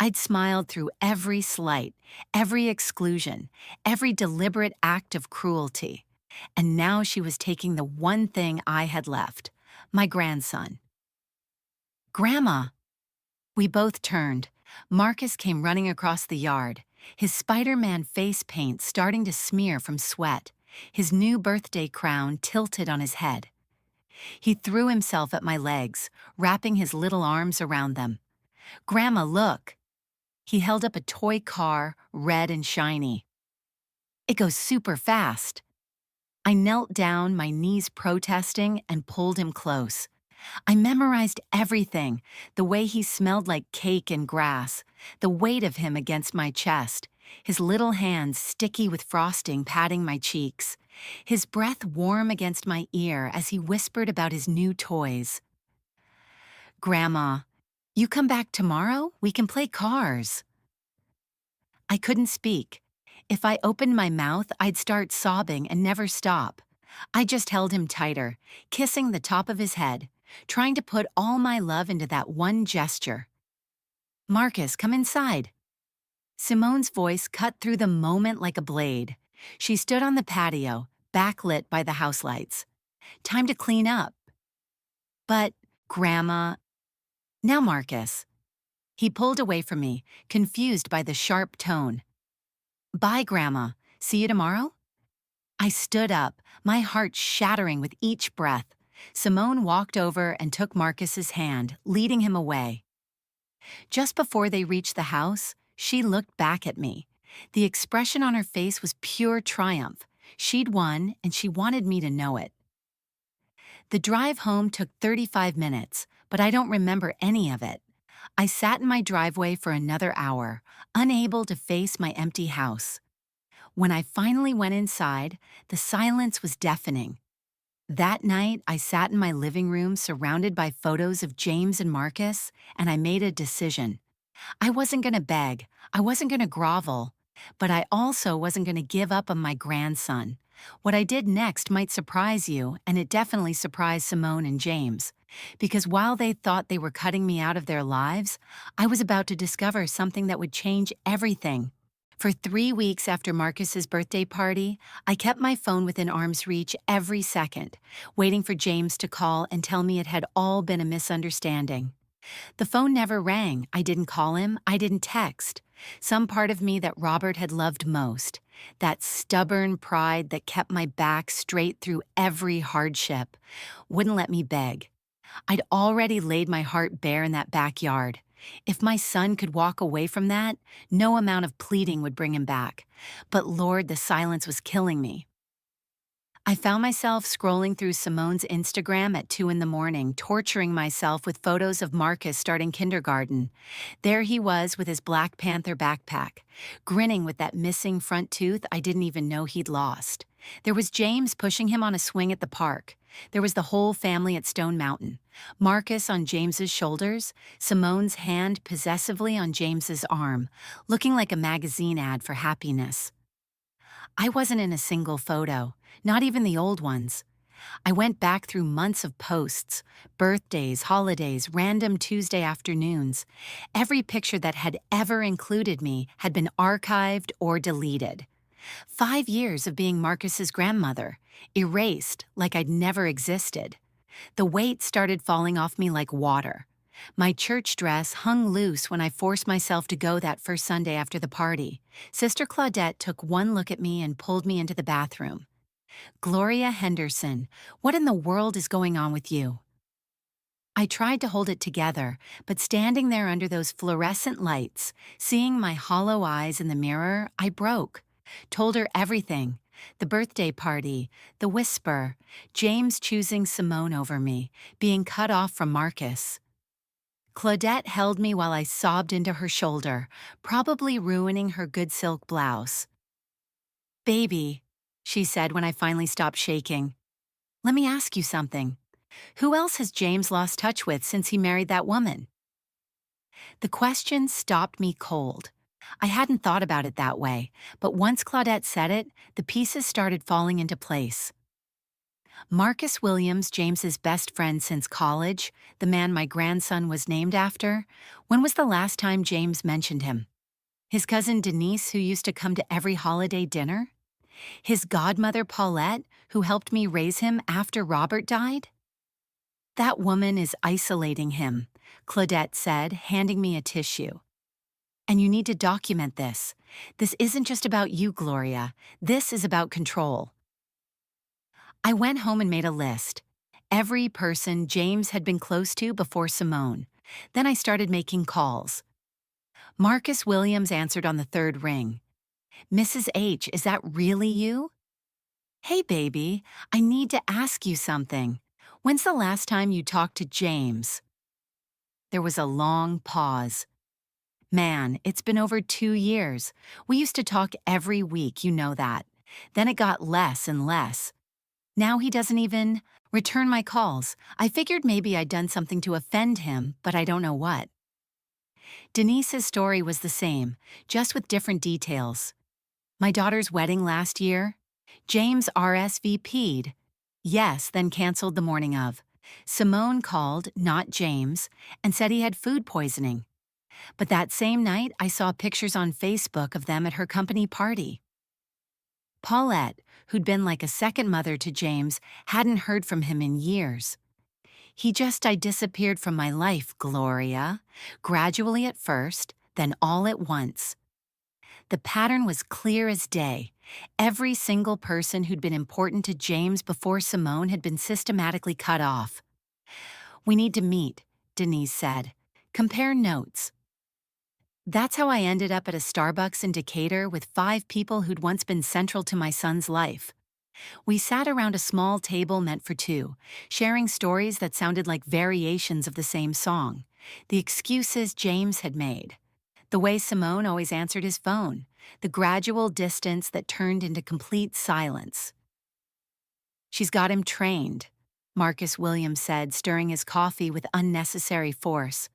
I'd smiled through every slight, every exclusion, every deliberate act of cruelty. And now she was taking the one thing I had left, my grandson. Grandma! We both turned. Marcus came running across the yard, his Spider-Man face paint starting to smear from sweat, his new birthday crown tilted on his head. He threw himself at my legs, wrapping his little arms around them. Grandma, look! He held up a toy car, red and shiny. It goes super fast. I knelt down, my knees protesting, and pulled him close. I memorized everything, the way he smelled like cake and grass, the weight of him against my chest, his little hands sticky with frosting patting my cheeks, his breath warm against my ear as he whispered about his new toys. Grandma, you come back tomorrow? We can play cars. I couldn't speak. If I opened my mouth, I'd start sobbing and never stop. I just held him tighter, kissing the top of his head, trying to put all my love into that one gesture. Marcus, come inside. Simone's voice cut through the moment like a blade. She stood on the patio, backlit by the house lights. Time to clean up. But, Grandma... Now, Marcus. He pulled away from me, confused by the sharp tone. Bye, Grandma. See you tomorrow? I stood up, my heart shattering with each breath. Simone walked over and took Marcus's hand, leading him away. Just before they reached the house, she looked back at me. The expression on her face was pure triumph. She'd won, and she wanted me to know it. The drive home took 35 minutes, but I don't remember any of it. I sat in my driveway for another hour, unable to face my empty house. When I finally went inside, the silence was deafening. That night, I sat in my living room surrounded by photos of James and Marcus, and I made a decision. I wasn't going to beg, I wasn't going to grovel, but I also wasn't going to give up on my grandson. What I did next might surprise you, and it definitely surprised Simone and James. Because while they thought they were cutting me out of their lives, I was about to discover something that would change everything. For 3 weeks after Marcus's birthday party, I kept my phone within arm's reach every second, waiting for James to call and tell me it had all been a misunderstanding. The phone never rang. I didn't call him. I didn't text. Some part of me that Robert had loved most, that stubborn pride that kept my back straight through every hardship, wouldn't let me beg. I'd already laid my heart bare in that backyard. If my son could walk away from that, no amount of pleading would bring him back. But Lord, the silence was killing me. I found myself scrolling through Simone's Instagram at 2 in the morning, torturing myself with photos of Marcus starting kindergarten. There he was with his Black Panther backpack, grinning with that missing front tooth I didn't even know he'd lost. There was James pushing him on a swing at the park. There was the whole family at Stone Mountain. Marcus on James's shoulders, Simone's hand possessively on James's arm, looking like a magazine ad for happiness. I wasn't in a single photo, not even the old ones. I went back through months of posts, birthdays, holidays, random Tuesday afternoons. Every picture that had ever included me had been archived or deleted. 5 years of being Marcus's grandmother, erased like I'd never existed. The weight started falling off me like water. My church dress hung loose when I forced myself to go that first Sunday after the party. Sister Claudette took one look at me and pulled me into the bathroom. "Gloria Henderson, what in the world is going on with you?" I tried to hold it together, but standing there under those fluorescent lights, seeing my hollow eyes in the mirror, I broke. Told her everything. The birthday party, the whisper, James choosing Simone over me, being cut off from Marcus. Claudette held me while I sobbed into her shoulder, probably ruining her good silk blouse. "Baby," she said when I finally stopped shaking, "let me ask you something. Who else has James lost touch with since he married that woman?" The question stopped me cold. I hadn't thought about it that way, but once Claudette said it, the pieces started falling into place. Marcus Williams, James's best friend since college, the man my grandson was named after, when was the last time James mentioned him? His cousin Denise, who used to come to every holiday dinner? His godmother Paulette, who helped me raise him after Robert died? "That woman is isolating him," Claudette said, handing me a tissue. "And you need to document this. This isn't just about you, Gloria. This is about control." I went home and made a list. Every person James had been close to before Simone. Then I started making calls. Marcus Williams answered on the third ring. "Mrs. H, is that really you?" "Hey, baby, I need to ask you something. When's the last time you talked to James?" There was a long pause. "Man, it's been over 2 years. We used to talk every week, you know that. Then it got less and less. Now he doesn't even return my calls. I figured maybe I'd done something to offend him, but I don't know what." Denise's story was the same, just with different details. My daughter's wedding last year, James RSVP'd. Yes, then canceled the morning of. Simone called, not James, and said he had food poisoning. But that same night, I saw pictures on Facebook of them at her company party. Paulette, who'd been like a second mother to James, hadn't heard from him in years. I disappeared from my life, Gloria. Gradually at first, then all at once. The pattern was clear as day. Every single person who'd been important to James before Simone had been systematically cut off. "We need to meet," Denise said. "Compare notes." That's how I ended up at a Starbucks in Decatur with 5 people who'd once been central to my son's life. We sat around a small table meant for 2, sharing stories that sounded like variations of the same song, the excuses James had made, the way Simone always answered his phone, the gradual distance that turned into complete silence. "She's got him trained," Marcus Williams said, stirring his coffee with unnecessary force.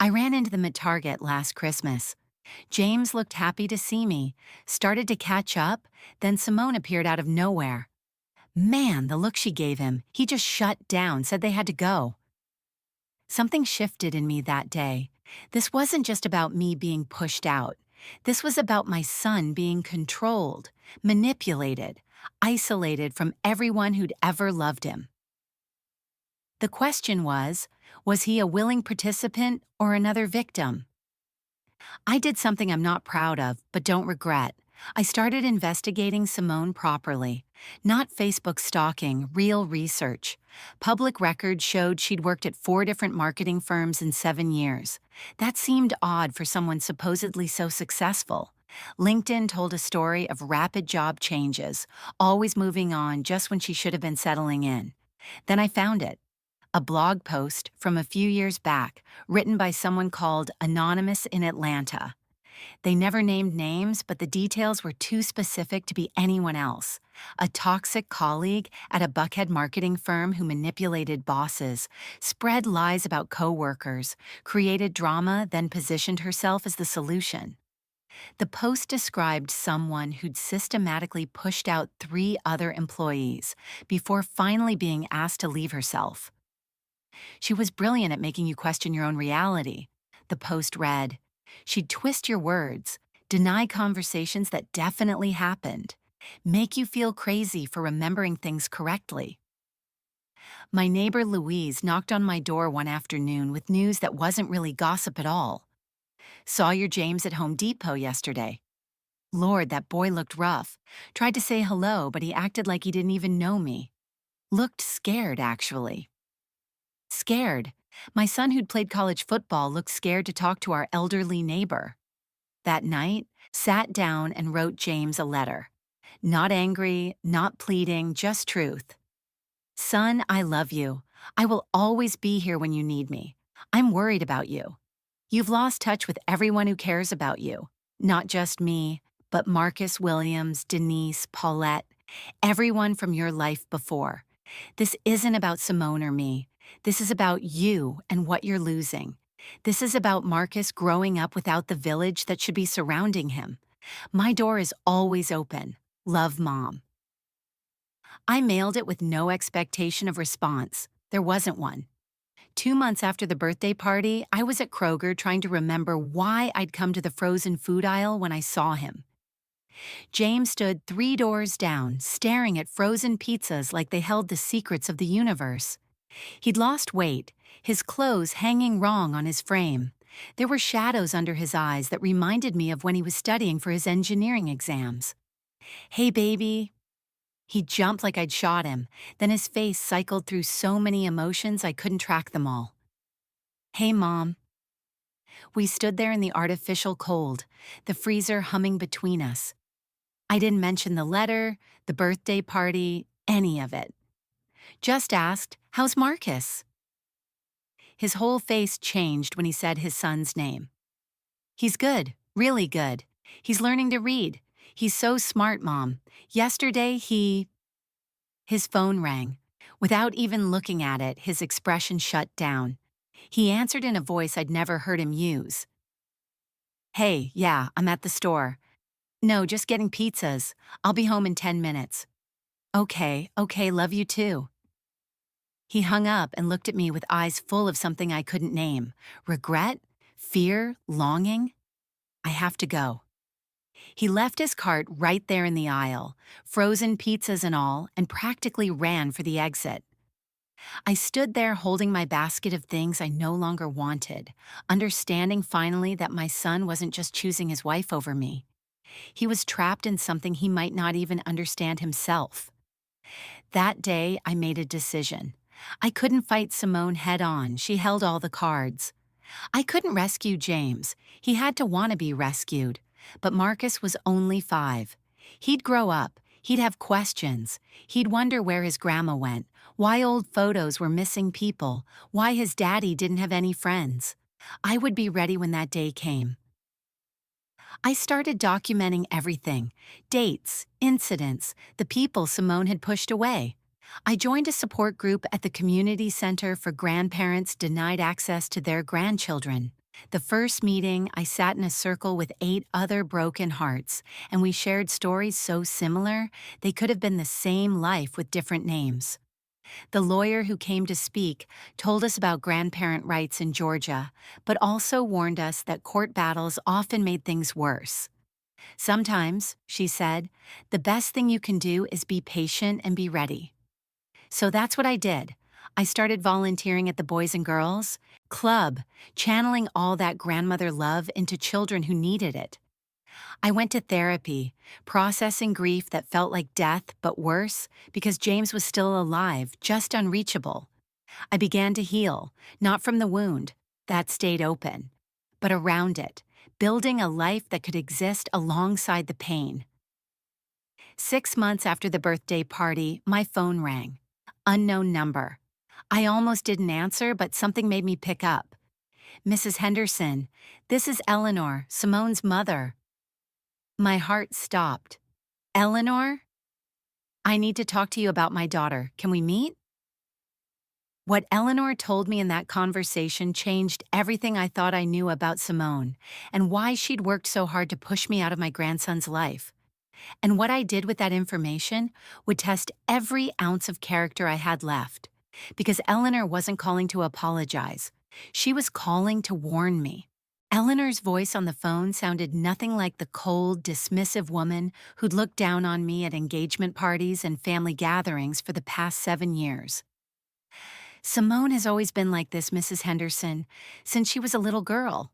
"I ran into them at Target last Christmas. James looked happy to see me, started to catch up, then Simone appeared out of nowhere. Man, the look she gave him, he just shut down, said they had to go." Something shifted in me that day. This wasn't just about me being pushed out. This was about my son being controlled, manipulated, isolated from everyone who'd ever loved him. The question was he a willing participant or another victim? I did something I'm not proud of, but don't regret. I started investigating Simone properly. Not Facebook stalking, real research. Public records showed she'd worked at 4 different marketing firms in 7 years. That seemed odd for someone supposedly so successful. LinkedIn told a story of rapid job changes, always moving on just when she should have been settling in. Then I found it. A blog post from a few years back, written by someone called Anonymous in Atlanta. They never named names, but the details were too specific to be anyone else. A toxic colleague at a Buckhead marketing firm who manipulated bosses, spread lies about coworkers, created drama, then positioned herself as the solution. The post described someone who'd systematically pushed out 3 other employees before finally being asked to leave herself. She was brilliant at making you question your own reality. The post read, "She'd twist your words, deny conversations that definitely happened, make you feel crazy for remembering things correctly." My neighbor Louise knocked on my door one afternoon with news that wasn't really gossip at all. "Saw your James at Home Depot yesterday. Lord, that boy looked rough. Tried to say hello, but he acted like he didn't even know me. Looked scared, actually." Scared. My son, who'd played college football, looked scared to talk to our elderly neighbor. That night, sat down and wrote James a letter. Not angry, not pleading, just truth. "Son, I love you. I will always be here when you need me. I'm worried about you. You've lost touch with everyone who cares about you. Not just me, but Marcus Williams, Denise, Paulette, everyone from your life before. This isn't about Simone or me. This is about you and what you're losing. This is about Marcus growing up without the village that should be surrounding him. My door is always open. Love, Mom." I mailed it with no expectation of response. There wasn't one. 2 months after the birthday party, I was at Kroger trying to remember why I'd come to the frozen food aisle when I saw him. James stood 3 doors down, staring at frozen pizzas like they held the secrets of the universe. He'd lost weight, his clothes hanging wrong on his frame. There were shadows under his eyes that reminded me of when he was studying for his engineering exams. "Hey, baby." He jumped like I'd shot him, then his face cycled through so many emotions I couldn't track them all. "Hey, Mom." We stood there in the artificial cold, the freezer humming between us. I didn't mention the letter, the birthday party, any of it. Just asked, "How's Marcus?" His whole face changed when he said his son's name. "He's good, really good. He's learning to read. He's so smart, Mom. Yesterday His phone rang. Without even looking at it, his expression shut down. He answered in a voice I'd never heard him use. "Hey, yeah, I'm at the store. No, just getting pizzas. I'll be home in 10 minutes. Okay, love you too." He hung up and looked at me with eyes full of something I couldn't name. Regret? Fear? Longing? "I have to go." He left his cart right there in the aisle, frozen pizzas and all, and practically ran for the exit. I stood there holding my basket of things I no longer wanted, understanding finally that my son wasn't just choosing his wife over me. He was trapped in something he might not even understand himself. That day, I made a decision. I couldn't fight Simone head-on. She held all the cards. I couldn't rescue James. He had to want to be rescued. But Marcus was only 5. He'd grow up. He'd have questions. He'd wonder where his grandma went, why old photos were missing people, why his daddy didn't have any friends. I would be ready when that day came. I started documenting everything: dates, incidents, the people Simone had pushed away. I joined a support group at the community center for grandparents denied access to their grandchildren. The first meeting, I sat in a circle with 8 other broken hearts, and we shared stories so similar they could have been the same life with different names. The lawyer who came to speak told us about grandparent rights in Georgia, but also warned us that court battles often made things worse. Sometimes, she said, the best thing you can do is be patient and be ready. So that's what I did. I started volunteering at the Boys and Girls Club, channeling all that grandmother love into children who needed it. I went to therapy, processing grief that felt like death, but worse, because James was still alive, just unreachable. I began to heal, not from the wound, that stayed open, but around it, building a life that could exist alongside the pain. 6 months after the birthday party, my phone rang. Unknown number. I almost didn't answer, but something made me pick up. Mrs. Henderson, this is Eleanor, Simone's mother. My heart stopped. Eleanor? I need to talk to you about my daughter. Can we meet? What Eleanor told me in that conversation changed everything I thought I knew about Simone and why she'd worked so hard to push me out of my grandson's life. And what I did with that information would test every ounce of character I had left. Because Eleanor wasn't calling to apologize. She was calling to warn me. Eleanor's voice on the phone sounded nothing like the cold, dismissive woman who'd looked down on me at engagement parties and family gatherings for the past 7 years. Simone has always been like this, Mrs. Henderson, since she was a little girl.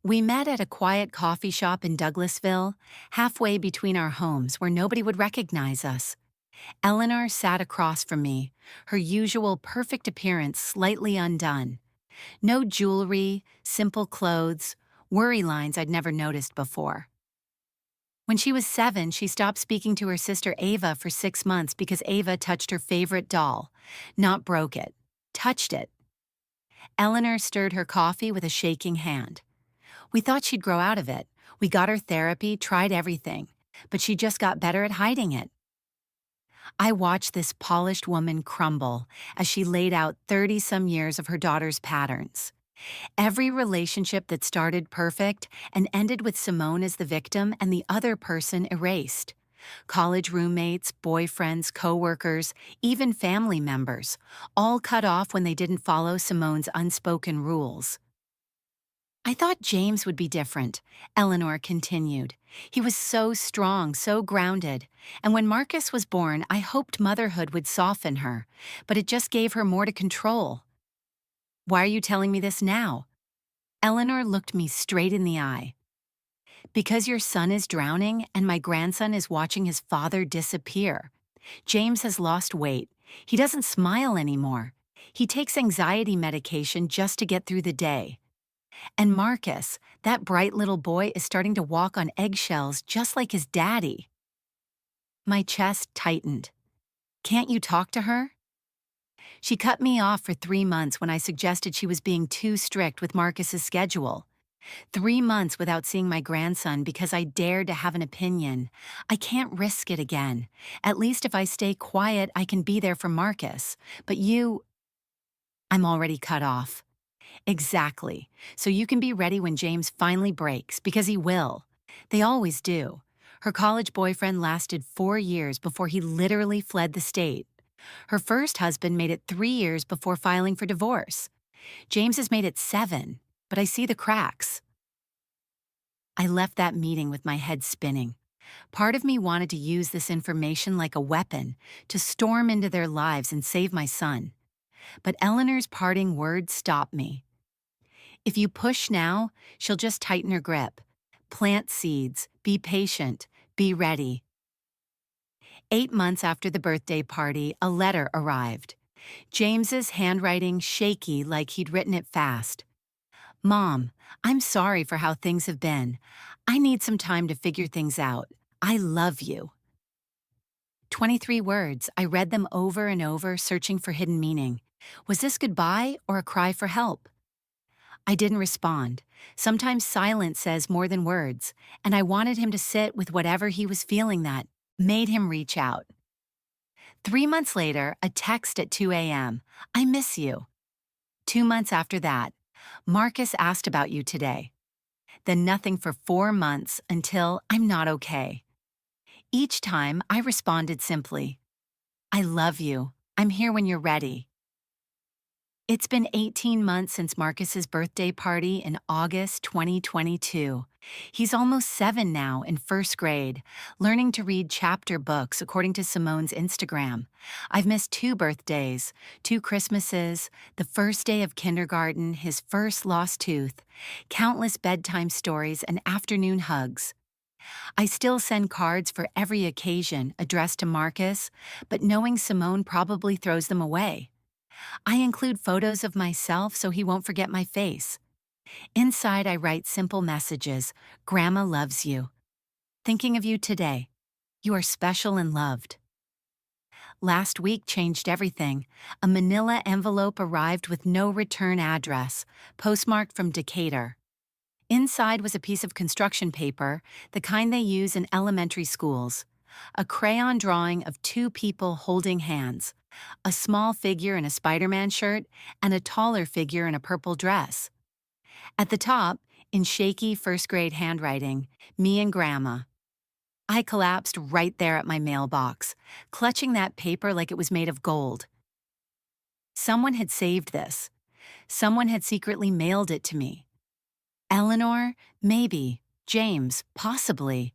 We met at a quiet coffee shop in Douglasville, halfway between our homes where nobody would recognize us. Eleanor sat across from me, her usual perfect appearance slightly undone. No jewelry, simple clothes, worry lines I'd never noticed before. When she was 7, she stopped speaking to her sister Ava for 6 months because Ava touched her favorite doll. Not broke it, touched it. Eleanor stirred her coffee with a shaking hand. We thought she'd grow out of it. We got her therapy, tried everything, but she just got better at hiding it. I watched this polished woman crumble as she laid out 30-some years of her daughter's patterns. Every relationship that started perfect and ended with Simone as the victim and the other person erased. College roommates, boyfriends, coworkers, even family members, all cut off when they didn't follow Simone's unspoken rules. I thought James would be different, Eleanor continued. He was so strong, so grounded. And when Marcus was born, I hoped motherhood would soften her, but it just gave her more to control. Why are you telling me this now? Eleanor looked me straight in the eye. Because your son is drowning and my grandson is watching his father disappear. James has lost weight. He doesn't smile anymore. He takes anxiety medication just to get through the day. And Marcus, that bright little boy, is starting to walk on eggshells just like his daddy. My chest tightened. Can't you talk to her? She cut me off for 3 months when I suggested she was being too strict with Marcus's schedule. 3 months without seeing my grandson because I dared to have an opinion. I can't risk it again. At least if I stay quiet, I can be there for Marcus. But I'm already cut off. Exactly. So you can be ready when James finally breaks, because he will. They always do. Her college boyfriend lasted 4 years before he literally fled the state. Her first husband made it 3 years before filing for divorce. James has made it 7, but I see the cracks. I left that meeting with my head spinning. Part of me wanted to use this information like a weapon, to storm into their lives and save my son. But Eleanor's parting words stopped me. If you push now, she'll just tighten her grip. Plant seeds, be patient, be ready. 8 months after the birthday party, a letter arrived. James's handwriting shaky like he'd written it fast. Mom, I'm sorry for how things have been. I need some time to figure things out. I love you. 23 words. I read them over and over, searching for hidden meaning. Was this goodbye or a cry for help? I didn't respond. Sometimes silence says more than words, and I wanted him to sit with whatever he was feeling that made him reach out. 3 months later, a text at 2 a.m. I miss you. 2 months after that, Marcus asked about you today. Then nothing for 4 months until I'm not okay. Each time, I responded simply, I love you. I'm here when you're ready. It's been 18 months since Marcus's birthday party in August 2022. He's almost 7 now in first grade, learning to read chapter books according to Simone's Instagram. I've missed 2 birthdays, 2 Christmases, the first day of kindergarten, his first lost tooth, countless bedtime stories, and afternoon hugs. I still send cards for every occasion addressed to Marcus, but knowing Simone probably throws them away. I include photos of myself so he won't forget my face. Inside, I write simple messages. Grandma loves you. Thinking of you today. You are special and loved. Last week changed everything. A manila envelope arrived with no return address, postmarked from Decatur. Inside was a piece of construction paper, the kind they use in elementary schools. A crayon drawing of 2 people holding hands, a small figure in a Spider-Man shirt and a taller figure in a purple dress. At the top, in shaky first-grade handwriting, me and Grandma. I collapsed right there at my mailbox, clutching that paper like it was made of gold. Someone had saved this. Someone had secretly mailed it to me. Eleanor? Maybe. James? Possibly.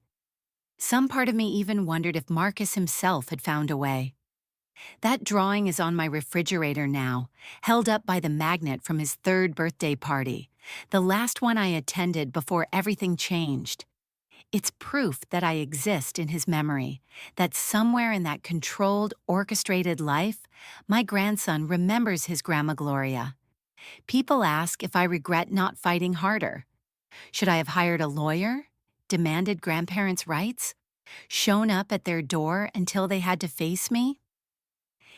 Some part of me even wondered if Marcus himself had found a way. That drawing is on my refrigerator now, held up by the magnet from his 3rd birthday party, the last one I attended before everything changed. It's proof that I exist in his memory, that somewhere in that controlled, orchestrated life, my grandson remembers his Grandma Gloria. People ask if I regret not fighting harder. Should I have hired a lawyer? Demanded grandparents' rights? Shown up at their door until they had to face me?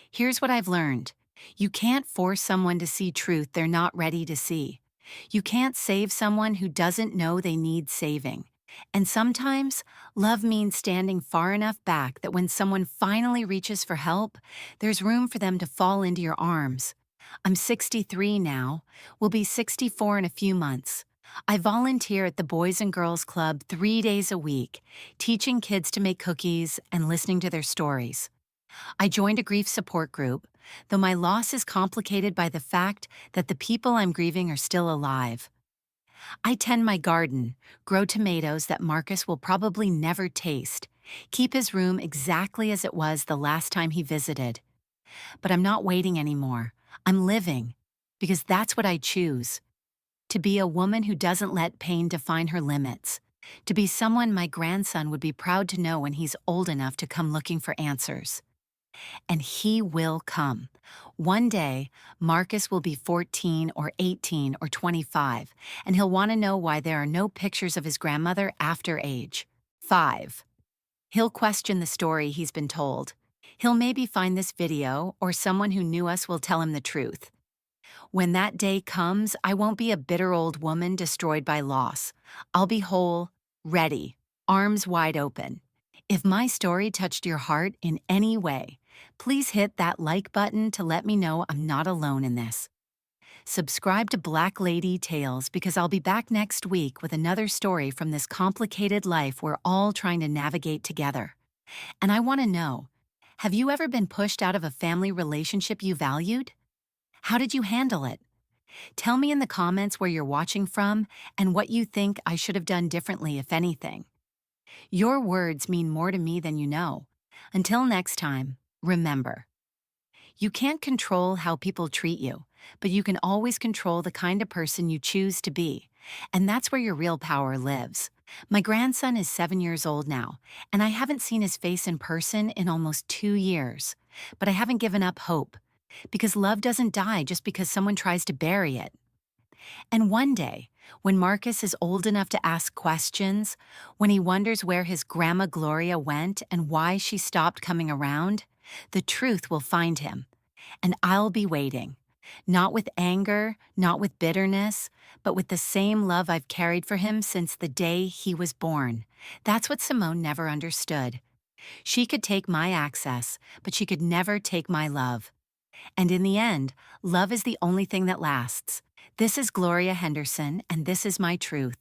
Here's what I've learned. You can't force someone to see truth they're not ready to see. You can't save someone who doesn't know they need saving. And sometimes, love means standing far enough back that when someone finally reaches for help, there's room for them to fall into your arms. I'm 63 now, will be 64 in a few months. I volunteer at the Boys and Girls Club 3 days a week, teaching kids to make cookies and listening to their stories. I joined a grief support group, though my loss is complicated by the fact that the people I'm grieving are still alive. I tend my garden, grow tomatoes that Marcus will probably never taste, keep his room exactly as it was the last time he visited. But I'm not waiting anymore. I'm living, because that's what I choose. To be a woman who doesn't let pain define her limits. To be someone my grandson would be proud to know when he's old enough to come looking for answers. And he will come. One day, Marcus will be 14 or 18 or 25, and he'll want to know why there are no pictures of his grandmother after age 5. He'll question the story he's been told. He'll maybe find this video, or someone who knew us will tell him the truth. When that day comes, I won't be a bitter old woman destroyed by loss. I'll be whole, ready, arms wide open. If my story touched your heart in any way, please hit that like button to let me know I'm not alone in this. Subscribe to Black Lady Tales because I'll be back next week with another story from this complicated life we're all trying to navigate together. And I want to know, have you ever been pushed out of a family relationship you valued? How did you handle it? Tell me in the comments where you're watching from and what you think I should have done differently, if anything. Your words mean more to me than you know. Until next time, remember, you can't control how people treat you, but you can always control the kind of person you choose to be. And that's where your real power lives. My grandson is 7 years old now, and I haven't seen his face in person in almost 2 years. But I haven't given up hope, because love doesn't die just because someone tries to bury it. And one day, when Marcus is old enough to ask questions, when he wonders where his Grandma Gloria went and why she stopped coming around, the truth will find him. And I'll be waiting. Not with anger, not with bitterness, but with the same love I've carried for him since the day he was born. That's what Simone never understood. She could take my access, but she could never take my love. And in the end, love is the only thing that lasts. This is Gloria Henderson, and this is my truth.